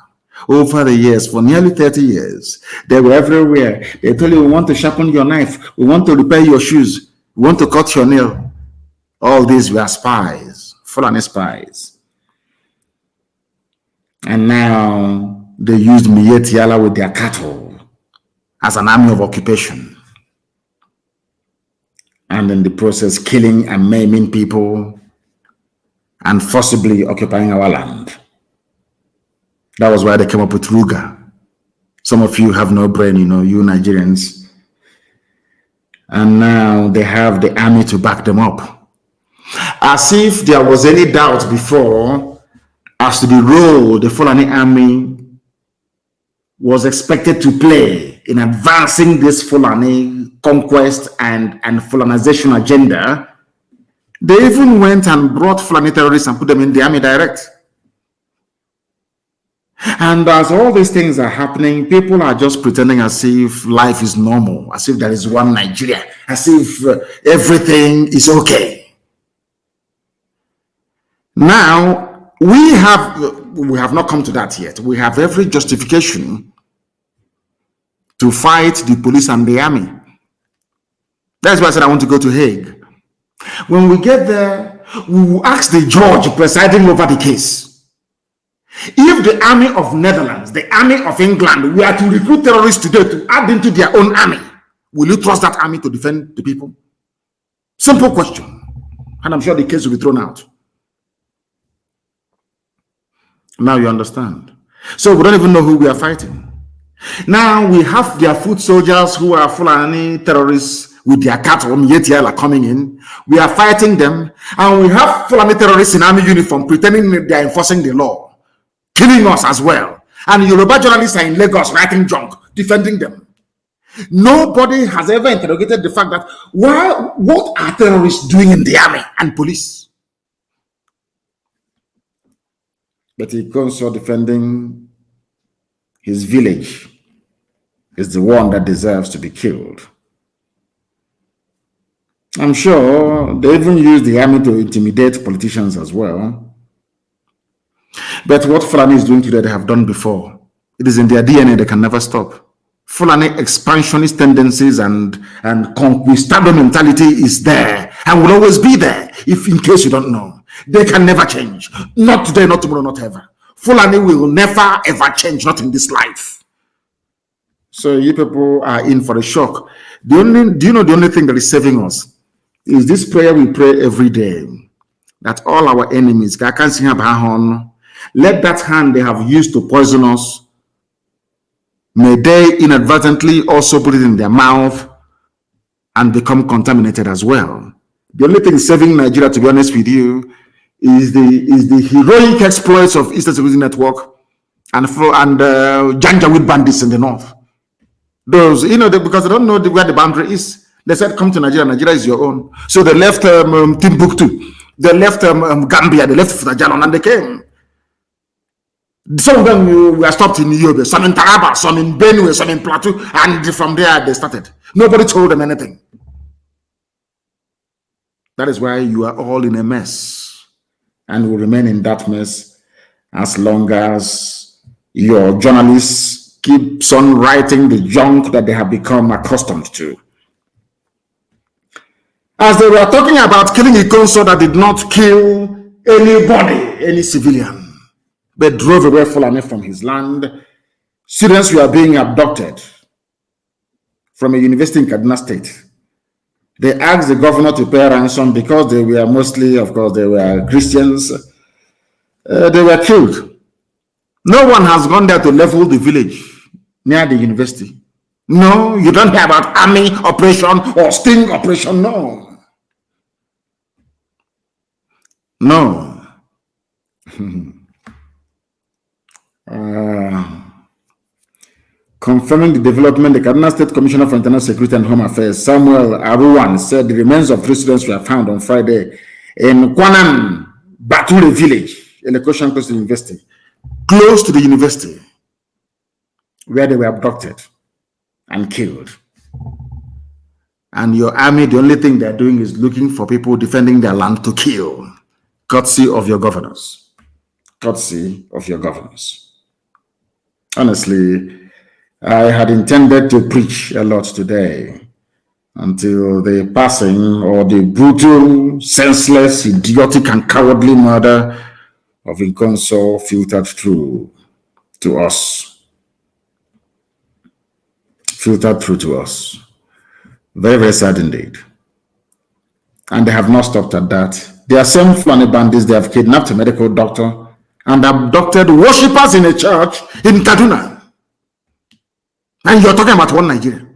Over the years, for nearly 30 years, they were everywhere. They told you, we want to sharpen your knife, we want to repair your shoes, we want to cut your nail. All these were spies, Fulani spies. And now they used Mietiala with their cattle as an army of occupation. And in the process, killing and maiming people and forcibly occupying our land. That was why they came up with Ruga. Some of you have no brain, you Nigerians. And now they have the army to back them up. As if there was any doubt before as to the role the Fulani army was expected to play in advancing this Fulani conquest and Fulanization agenda. They even went and brought Fulani terrorists and put them in the army direct. And as all these things are happening, people are just pretending as if life is normal, as if there is one Nigeria, as if everything is okay. Now, we have not come to that yet. We have every justification to fight the police and the army. That's why I said I want to go to Hague. When we get there, we will ask the judge presiding over the case. If the army of Netherlands, the army of England were to recruit terrorists today to add into their own army, will you trust that army to defend the people? Simple question. And I'm sure the case will be thrown out. Now you understand. So we don't even know who we are fighting. Now we have their foot soldiers who are Fulani terrorists with their cattle, Mietiala, coming in. We are fighting them, and we have Fulani terrorists in army uniform pretending they are enforcing the law, killing us as well. And Yoruba journalists are in Lagos writing junk, defending them. Nobody has ever interrogated the fact that what are terrorists doing in the army and police? But he goes on defending his village is the one that deserves to be killed. I'm sure they even use the army to intimidate politicians as well. But what Fulani is doing today, they have done before. It is in their DNA, they can never stop. Fulani expansionist tendencies and conquistador mentality is there and will always be there, if in case you don't know. They can never change. Not today, not tomorrow, not ever. Fulani will never ever change, not in this life. So you people are in for a shock. Do you know the only thing that is saving us is this prayer we pray every day, that all our enemies, let that hand they have used to poison us, may they inadvertently also put it in their mouth and become contaminated as well. The only thing saving Nigeria, to be honest with you, is the heroic exploits of Eastern Security Network and Janjaweed bandits in the north. Those, because they don't know where the boundary is. They said, come to Nigeria. Nigeria is your own. So they left Timbuktu. They left Gambia. They left Futajalon, and they came. Some of them were stopped in Yobe, some in Taraba, some in Benue, some in Plateau, and from there they started. Nobody told them anything. That is why you are all in a mess, and will remain in that mess as long as your journalists keep on writing the junk that they have become accustomed to. As they were talking about killing a consul that did not kill anybody, any civilian, but drove away Fulani from his land. Students were being abducted from a university in Kaduna State. They asked the governor to pay ransom because they were mostly, of course, they were Christians. They were killed. No one has gone there to level the village near the university. No, you don't hear about army operation or sting operation, no. No. Confirming the development, the Kaduna State Commissioner for International Security and Home Affairs, Samuel Aruwan, said the remains of 3 students were found on Friday in Kwanan Bature village in the Koshan Coast University, close to the university, where they were abducted and killed. And your army, the only thing they're doing is looking for people defending their land to kill. Courtesy of your governors. Courtesy of your governors. Honestly, I had intended to preach a lot today until the passing or the brutal, senseless, idiotic, and cowardly murder of Inconso filtered through to us. Filtered through to us. Very, very sad indeed. And they have not stopped at that. They are same Fulani bandits. They have kidnapped a medical doctor and abducted worshippers in a church in Kaduna. And you're talking about one Nigeria.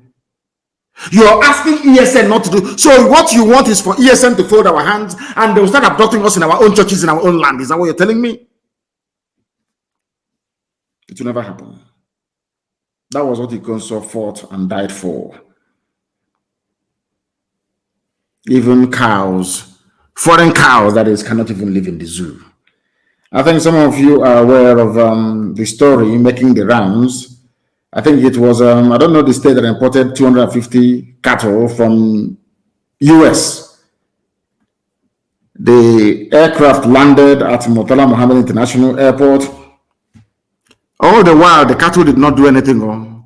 You're asking ESN not to do. So what you want is for ESN to fold our hands and they will start abducting us in our own churches, in our own land. Is that what you're telling me? It will never happen. That was what Ikonso fought and died for. Even cows, foreign cows, that is, cannot even live in the zoo. I think some of you are aware of the story making the rounds. I think it was, I don't know the state that imported 250 cattle from US. The aircraft landed at Murtala Mohammed International Airport. All the while, the cattle did not do anything.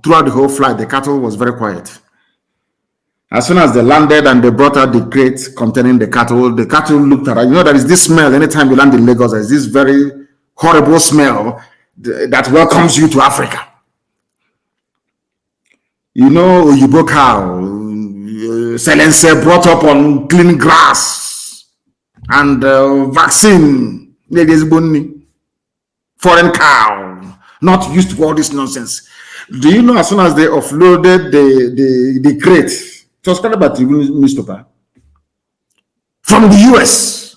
Throughout the whole flight, the cattle was very quiet. As soon as they landed and they brought out the crate containing the cattle looked around. You know, there is this smell anytime you land in Lagos. There is this very horrible smell that welcomes you to Africa. You know, Oyibo cow, Selense brought up on clean grass and vaccine, foreign cow, not used to all this nonsense. Do you know as soon as they offloaded the crate, it was carried by the newspaper from the US.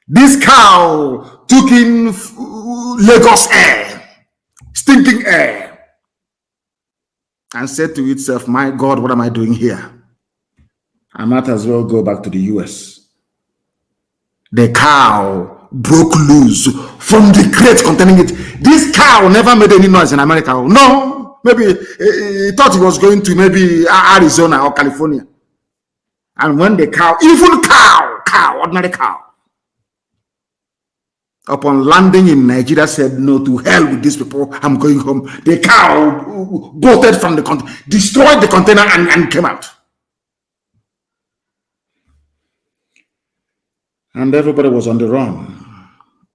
This cow took in Lagos air, stinking air, and said to itself, my God, what am I doing here? I might as well go back to the US. The cow broke loose from the crate containing it. This cow never made any noise in America. No, Maybe he thought he was going to maybe Arizona or California. And when the cow, even cow, ordinary cow, upon landing in Nigeria said, no, to hell with these people, I'm going home. The cow bolted from the container, destroyed the container and came out. And everybody was on the run.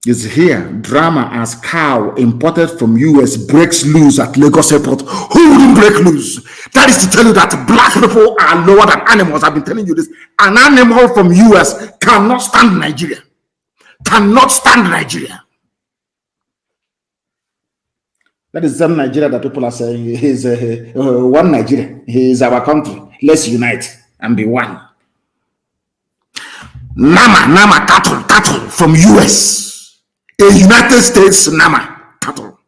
It's here, drama as cow imported from US breaks loose at Lagos Airport. Who wouldn't break loose? That is to tell you that black people are lower than animals. I've been telling you this. An animal from US cannot stand Nigeria. Cannot stand Nigeria. That is some Nigeria that people are saying is one Nigeria. He is our country. Let's unite and be one. Nama cattle from US. A United States Nama cattle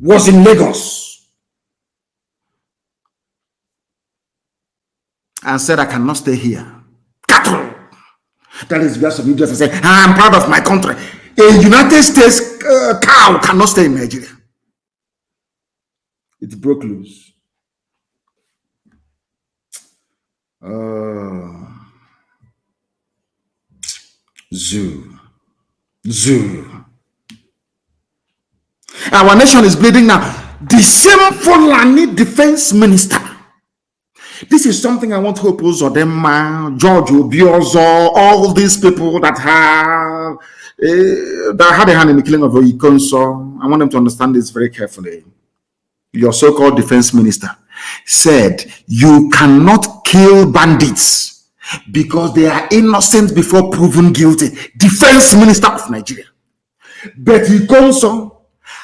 was in Lagos and said, I cannot stay here. Cattle. That is where some idiots say, I'm proud of my country. A United States cow cannot stay in Nigeria. It broke loose. Zoo. Our nation is bleeding now. The same Fulani defense minister. This is something I want Hope Uzodinma, George Obiozo, all these people that had a hand in the killing of Ikonso. I want them to understand this very carefully. Your so-called defense minister said you cannot kill bandits because they are innocent before proven guilty. Defense minister of Nigeria. But Ikonso,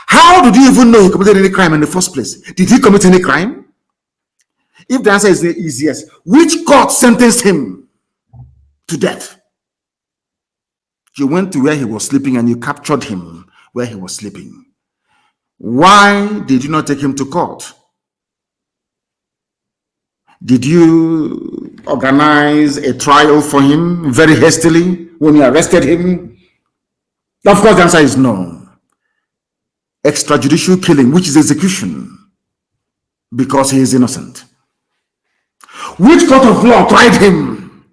how did you even know he committed any crime in the first place? Did he commit any crime? If the answer is yes, which court sentenced him to death? You went to where he was sleeping and you captured him where he was sleeping. Why did you not take him to court? Did you organize a trial for him very hastily when you arrested him? Of course, the answer is no. Extrajudicial killing, which is execution, because he is innocent. Which court of law tried him?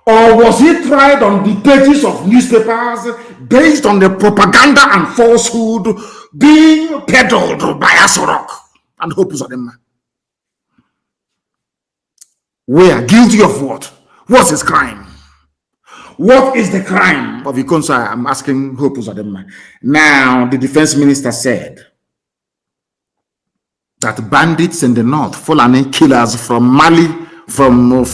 Or was he tried on the pages of newspapers based on the propaganda and falsehood being peddled by Asorok and Hope Uzodinma? Where? Guilty of what? What's his crime? What is the crime of Ikonso? I'm asking Hope Uzodinma. Now, the defense minister said that bandits in the north, Fulani killers from Mali, from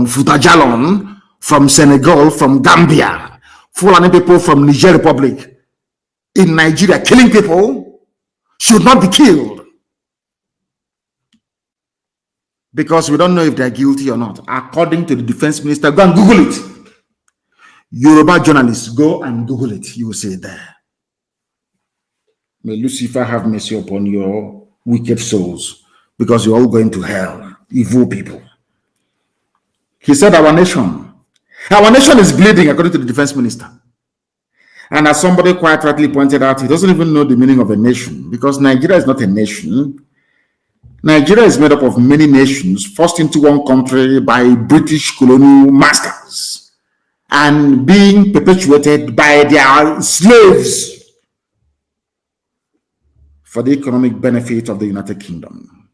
Futajalon, from Senegal, from Gambia, Fulani people from Niger Republic, in Nigeria, killing people, should not be killed. Because we don't know if they're guilty or not. According to the defense minister, go and Google it. Yoruba journalists, go and Google it. You will see it there. May Lucifer have mercy upon your wicked souls, because you're all going to hell, evil people. He said our nation is bleeding, according to the defense minister. And as somebody quite rightly pointed out, he doesn't even know the meaning of a nation, because Nigeria is not a nation. Nigeria is made up of many nations forced into one country by British colonial masters and being perpetuated by their slaves for the economic benefit of the United Kingdom.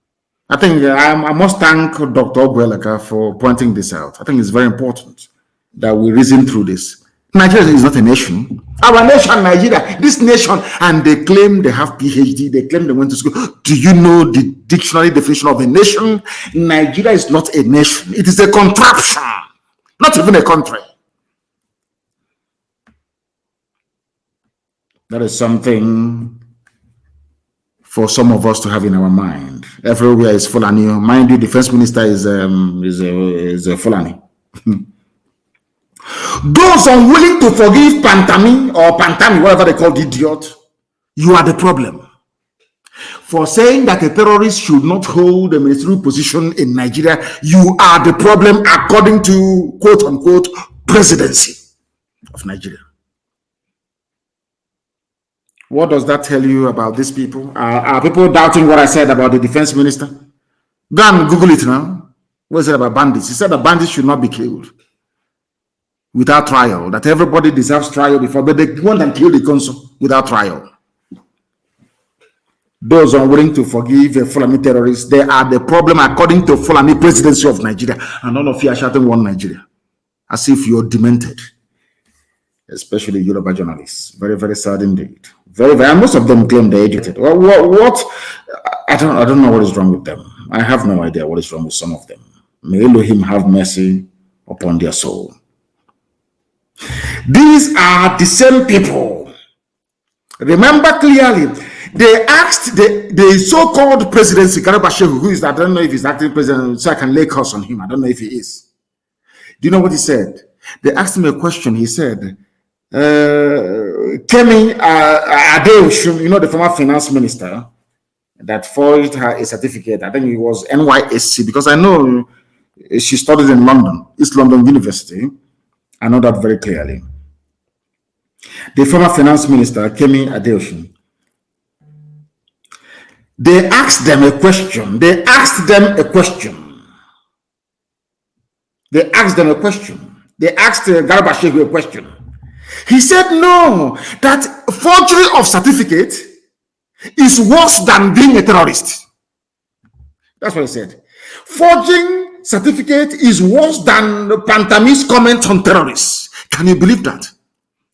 I think I must thank Dr. Ogwelaka for pointing this out. I think it's very important that we reason through this. Nigeria is not a nation. Our nation, Nigeria, this nation, and they claim they have PhD, they claim they went to school. Do you know the dictionary definition of a nation? Nigeria is not a nation. It is a contraption, not even a country. That is something for some of us to have in our mind. Everywhere is Fulani. Mind you, the defense minister is a Fulani. Those unwilling to forgive Pantami, whatever they call the idiot, you are the problem. For saying that a terrorist should not hold a ministerial position in Nigeria, you are the problem according to quote-unquote presidency of Nigeria. What does that tell you about these people? Are people doubting what I said about the defense minister? Go and Google it now. What is it about bandits? He said that bandits should not be killed without trial, that everybody deserves trial before, but they want and kill the consul without trial. Those unwilling to forgive a Fulani terrorists, they are the problem according to Fulani presidency of Nigeria. And all of you are shouting one Nigeria, as if you're demented, especially Yoruba journalists. Very, very sad indeed. Very, very, and most of them claim they're educated. Well, what? I don't know what is wrong with them. I have no idea what is wrong with some of them. May Elohim have mercy upon their soul. These are the same people. Remember clearly, they asked the so-called presidency, Karabashehu, who is, I don't know if he's acting president, so I can lay curse on him. I don't know if he is. Do you know what he said? They asked him a question. He said, Kemi Adeoshun, you know, the former finance minister that forged her a certificate. I think it was NYSC, because I know she studied in London, East London University. I know that very clearly. The former finance minister, Kemi Adeoshun, they asked them a question. They asked Garba Shehu a question. He said, no, that forgery of certificate is worse than being a terrorist. That's what he said. Forging certificate is worse than Pantami's comment on terrorists. Can you believe that?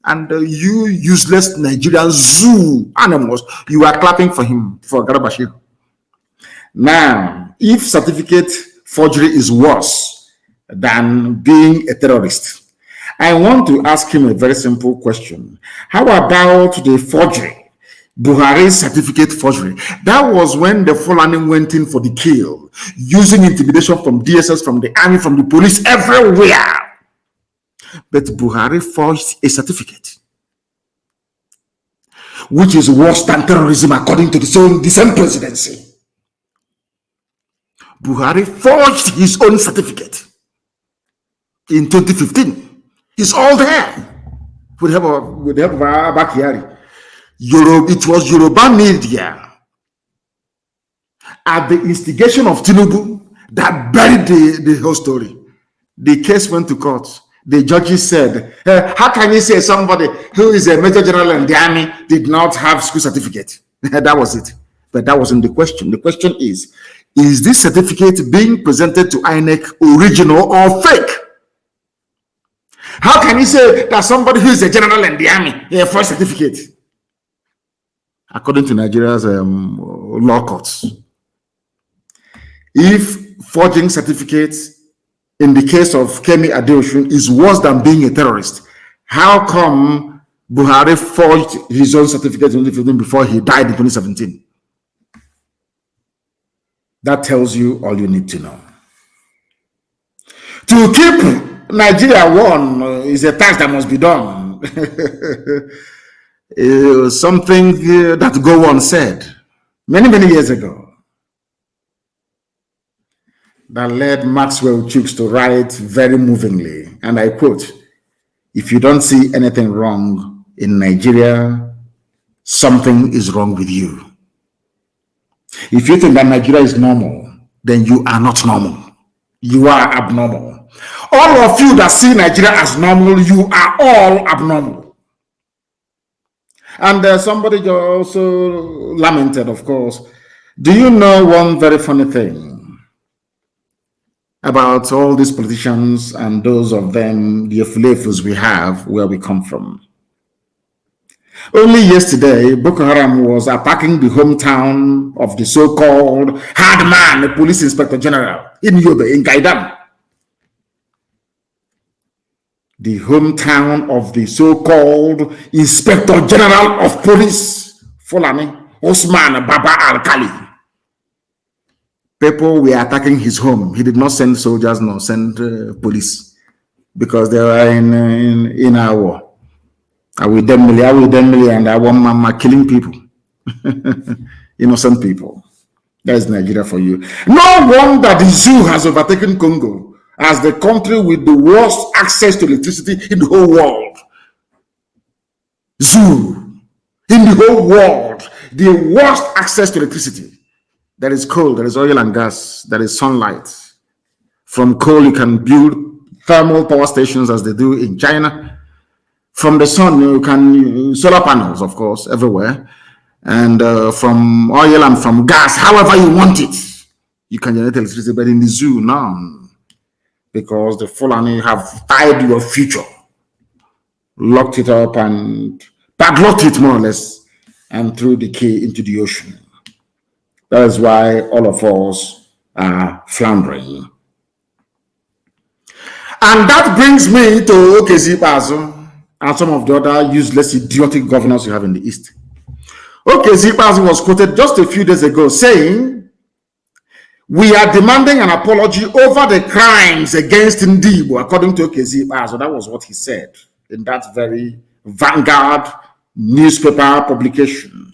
And you useless Nigerian zoo animals, you are clapping for him, for Garba Shehu. Now, if certificate forgery is worse than being a terrorist, I want to ask him a very simple question. How about the forgery, Buhari's certificate forgery? That was when the Fulani went in for the kill, using intimidation from DSS, from the army, from the police, everywhere. But Buhari forged a certificate, which is worse than terrorism according to the same presidency. Buhari forged his own certificate in 2015. It's all there. With the help of Abakari. It was Yoruba media at the instigation of Tinubu that buried the whole story. The case went to court. The judges said, how can you say somebody who is a major general in the army did not have school certificate? That was it. But that wasn't the question. The question is this certificate being presented to INEC original or fake? How can you say that somebody who is a general in the army a first certificate? According to Nigeria's law courts, if forging certificates in the case of Kemi Adeoshun is worse than being a terrorist, how come Buhari forged his own certificate in 2015 before he died in 2017? That tells you all you need to know. To keep Nigeria one is a task that must be done. Something that Gowon said many years ago that led Maxwell Chooks to write very movingly, and I quote, if you don't see anything wrong in Nigeria, something is wrong with you. If you think that Nigeria is normal, then you are not normal. You are abnormal. All of you that see Nigeria as normal, you are all abnormal. And somebody also lamented, of course. Do you know one very funny thing about all these politicians and those of them, the affiliates we have, where we come from? Only yesterday, Boko Haram was attacking the hometown of the so-called hard man, the police inspector general in Yobe, in Gaidam. The hometown of the so-called inspector general of police, Fulani, Osman Baba Al-Kali. People were attacking his home. He did not send soldiers, nor send police, because they were in our war. Are we them and our mama killing people, innocent people. That is Nigeria for you. No wonder the zoo has overtaken Congo as the country with the worst access to electricity in the whole world. Zoo. in the whole world, the worst access to electricity. There is coal, there is oil and gas, there is sunlight. From coal, you can build thermal power stations as they do in China. From the sun, you can solar panels, of course, everywhere. And from oil and from gas, however you want it, you can generate electricity. But in the zoo, none. Because the Fulani have tied your future, locked it up and padlocked it more or less, and threw the key into the ocean. That is why all of us are floundering. And that brings me to Okezi Ikpeazu and some of the other useless, idiotic governors you have in the East. Okezi Ikpeazu was quoted just a few days ago saying, "We are demanding an apology over the crimes against Ndibo," according to Okezi Ikpeazu. That was what he said in that very Vanguard newspaper publication.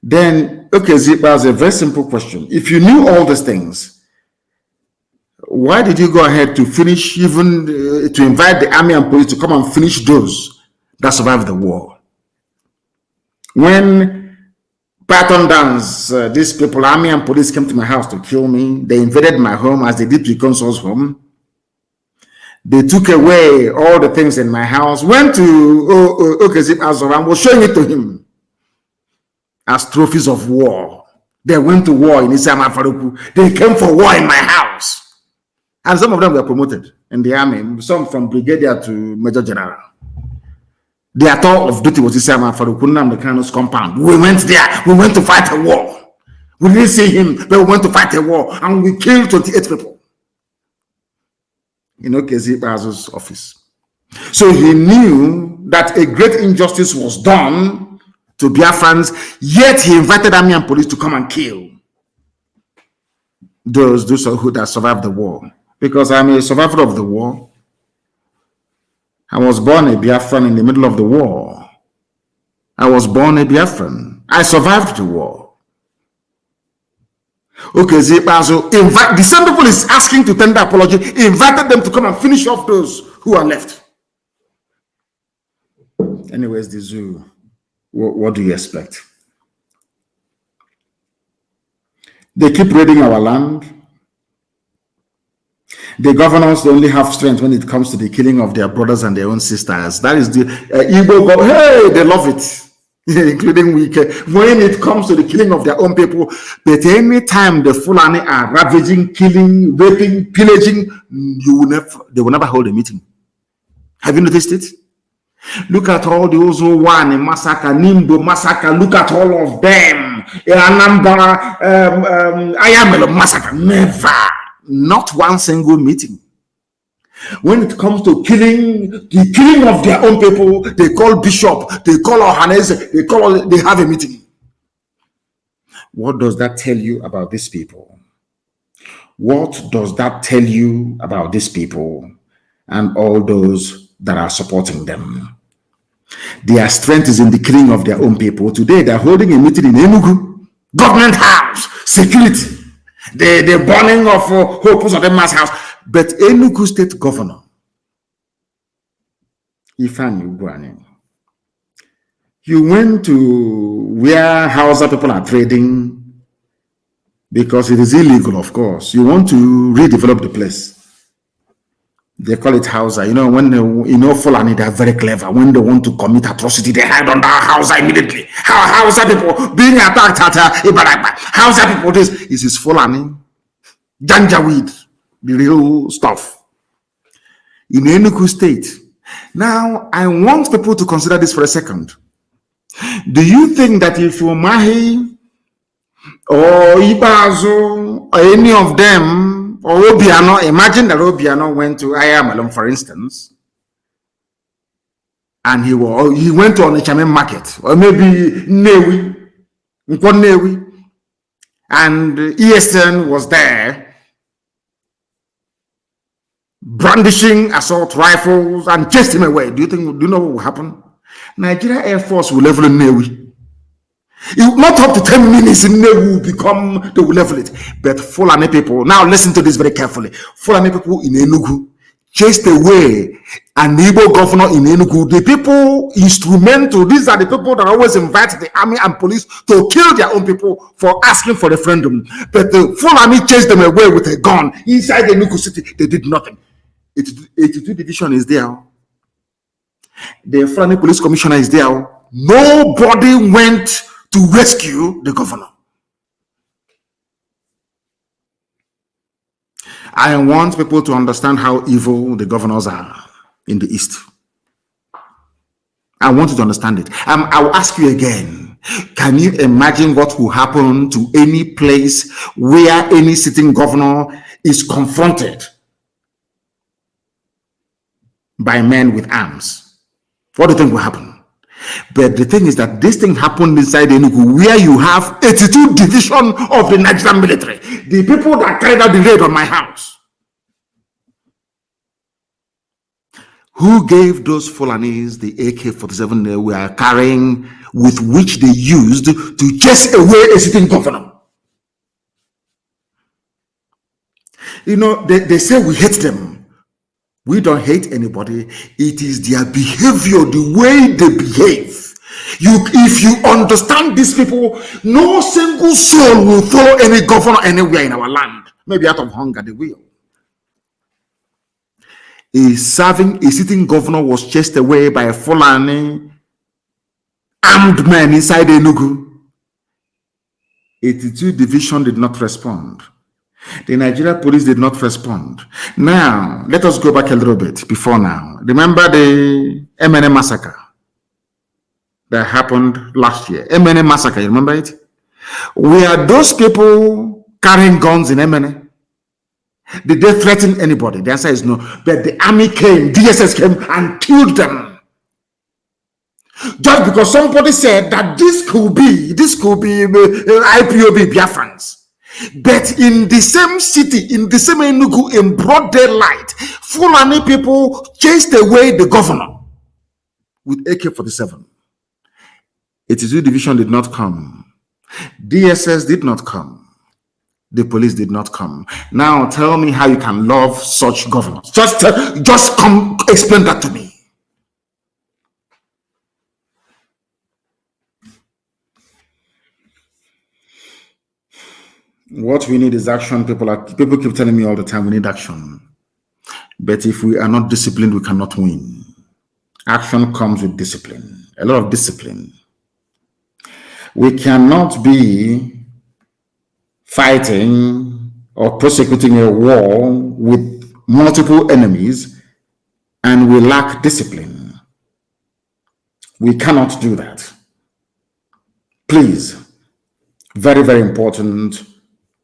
Then Okezi Ikpeazu, a very simple question. If you knew all these things, why did you go ahead to finish, even to invite the army and police to come and finish those that survived the war? When Python Dance, these people, army and police, came to my house to kill me, they invaded my home as they did to Consul's home. They took away all the things in my house, went to Okezi Ikpeazu and was showing it to him as trophies of war. They went to war in Isama Faruku. They came for war in my house. And some of them were promoted in the army, some from brigadier to major general. Their tour of duty was Isama Faruku, Nnamdi Kanu's compound. We went there, we went to fight a war. We didn't see him, but we went to fight a war, and we killed 28 people in Okezi Ikpeazu's office. So he knew that a great injustice was done to Biafrans, yet he invited army and police to come and kill those who that survived the war. Because I'm a survivor of the war. I was born a Biafran in the middle of the war. I was born a Biafran. I survived the war. Okezi Ikpeazu, the same people is asking to tender apology, invited them to come and finish off those who are left. Anyways, the zoo, what do you expect? They keep raiding our land. The governors only have strength when it comes to the killing of their brothers and their own sisters. That is the Igbo, hey, they love it, including Wike. When it comes to the killing of their own people, but any time the Fulani are ravaging, killing, raping, pillaging, they will never hold a meeting. Have you noticed it? Look at all those who won in massacre, Nimbo massacre. Look at all of them. Anambra, Ayamelo massacre. Never. Not one single meeting. When it comes to the killing of their own people, they call bishop, they call Ohanese, they have a meeting. What does that tell you about these people? What does that tell you about these people and all those that are supporting them? Their strength is in the killing of their own people. Today, they're holding a meeting in Enugu, government house, security. The burning of Hope's of the mass house. But Enugu State Governor, Ifeanyi Ugwuanyi, you went to where Hausa people are trading because it is illegal, of course. You want to redevelop the place. They call it Hausa. You know, when Fulani, they are very clever. When they want to commit atrocity, they hide under Hausa immediately. Hausa people being attacked at Ibaraba. Hausa people, this is Fulani. Janjaweed, the real stuff. In Enugu State. Now, I want people to consider this for a second. Do you think that if Umahi or Ikpeazu or any of them, or Obiano, imagine that Obiano went to Ayamalon, for instance, and he went to Onitsha market, or maybe Newi, and ESN was there, brandishing assault rifles and chased him away. Do you know what will happen? Nigeria Air Force will level Newi. It will not up to 10 minutes in Newi they will level it. But Fulani people, now listen to this very carefully. Fulani people in Enugu chased away an Igbo governor in Enugu, the people instrumental, these are the people that always invite the army and police to kill their own people for asking for referendum. But the Fulani chased them away with a gun inside the Enugu city. They did nothing. 82 division is there. The Fulani police commissioner is there. Nobody went to rescue the governor. I want people to understand how evil the governors are in the East. I want you to understand it. I'll ask you again. Can you imagine what will happen to any place where any sitting governor is confronted by men with arms? What do you think will happen? But the thing is that this thing happened inside Enugu, where you have 82 division of the Nigerian military, the people that carried out the raid on my house. Who gave those Fulanis the AK-47 they were carrying, with which they used to chase away a sitting governor? You know, they say we hate them. We don't hate anybody. It is their behavior, the way they behave. If you understand these people, no single soul will throw any governor anywhere in our land. Maybe out of hunger, they will. A sitting governor was chased away by a Fulani armed men inside Enugu. 82 division did not respond. The Nigeria police did not respond. Now, let us go back a little bit before now. Remember the NNA massacre that happened last year? NNA massacre, you remember it? Were those people carrying guns in NNA? Did they threaten anybody? The answer is no. But the army came, DSS came and killed them. Just because somebody said that this could be IPOB Biafrans. But in the same city, in the same Enugu, in broad daylight, Fulani people chased away the governor with AK-47. 82 division did not come. DSS did not come. The police did not come. Now tell me how you can love such governors. Just come explain that to me. What we need is action. People keep telling me all the time we need action. But if we are not disciplined, we cannot win. Action comes with discipline. A lot of discipline. We cannot be fighting or prosecuting a war with multiple enemies and we lack discipline. We cannot do that. Please, very, very important,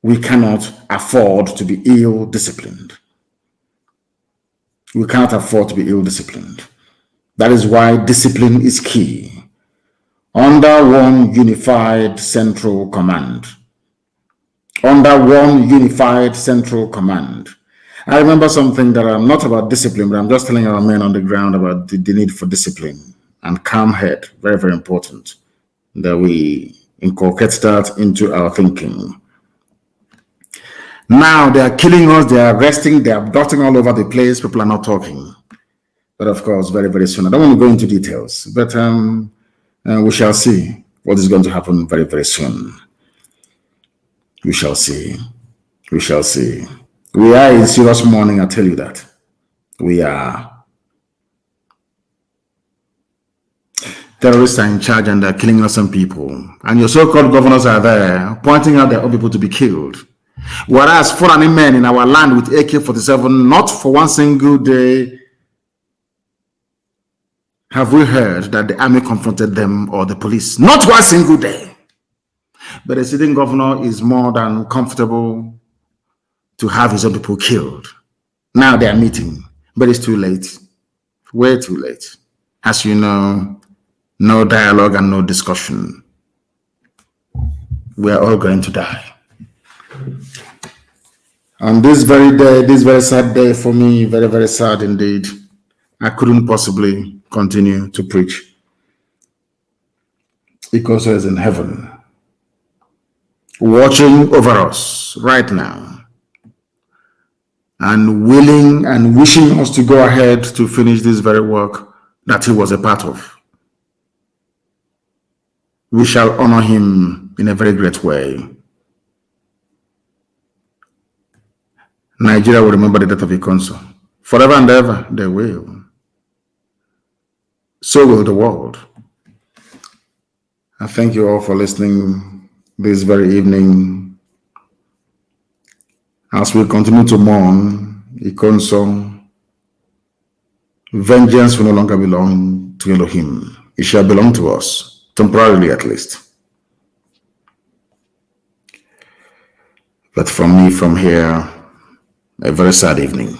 we cannot afford to be ill-disciplined. We cannot afford to be ill-disciplined. That is why discipline is key. Under one unified central command. Under one unified central command. I remember something that I'm not about discipline, but I'm just telling our men on the ground about the need for discipline and calm head. Very, very important that we inculcate that into our thinking. Now they are killing us, they are arresting, they are abducting all over the place. People are not talking. But of course, very, very soon. I don't want to go into details, but we shall see what is going to happen very, very soon. We shall see. We shall see. We are in serious mourning, I tell you that. We are. Terrorists are in charge and they're killing innocent people. And your so-called governors are there pointing out their own people to be killed. Whereas Fulani men in our land with AK-47, not for one single day have we heard that the army confronted them or the police. Not one single day. But the sitting governor is more than comfortable to have his own people killed. Now they are meeting, but it's too late. Way too late. As you know, no dialogue and no discussion. We are all going to die. On this very day, this very sad day for me, very, very sad indeed, I couldn't possibly continue to preach. Because He is in heaven, watching over us right now. and willing and wishing us to go ahead to finish this very work that he was a part of. We shall honor him in a very great way. Nigeria will remember the death of Ikonso. Forever and ever, they will. So will the world. I thank you all for listening this very evening. As we continue to mourn Ikonso, vengeance will no longer belong to Elohim. It shall belong to us, temporarily at least. But from me, from here, a very sad evening.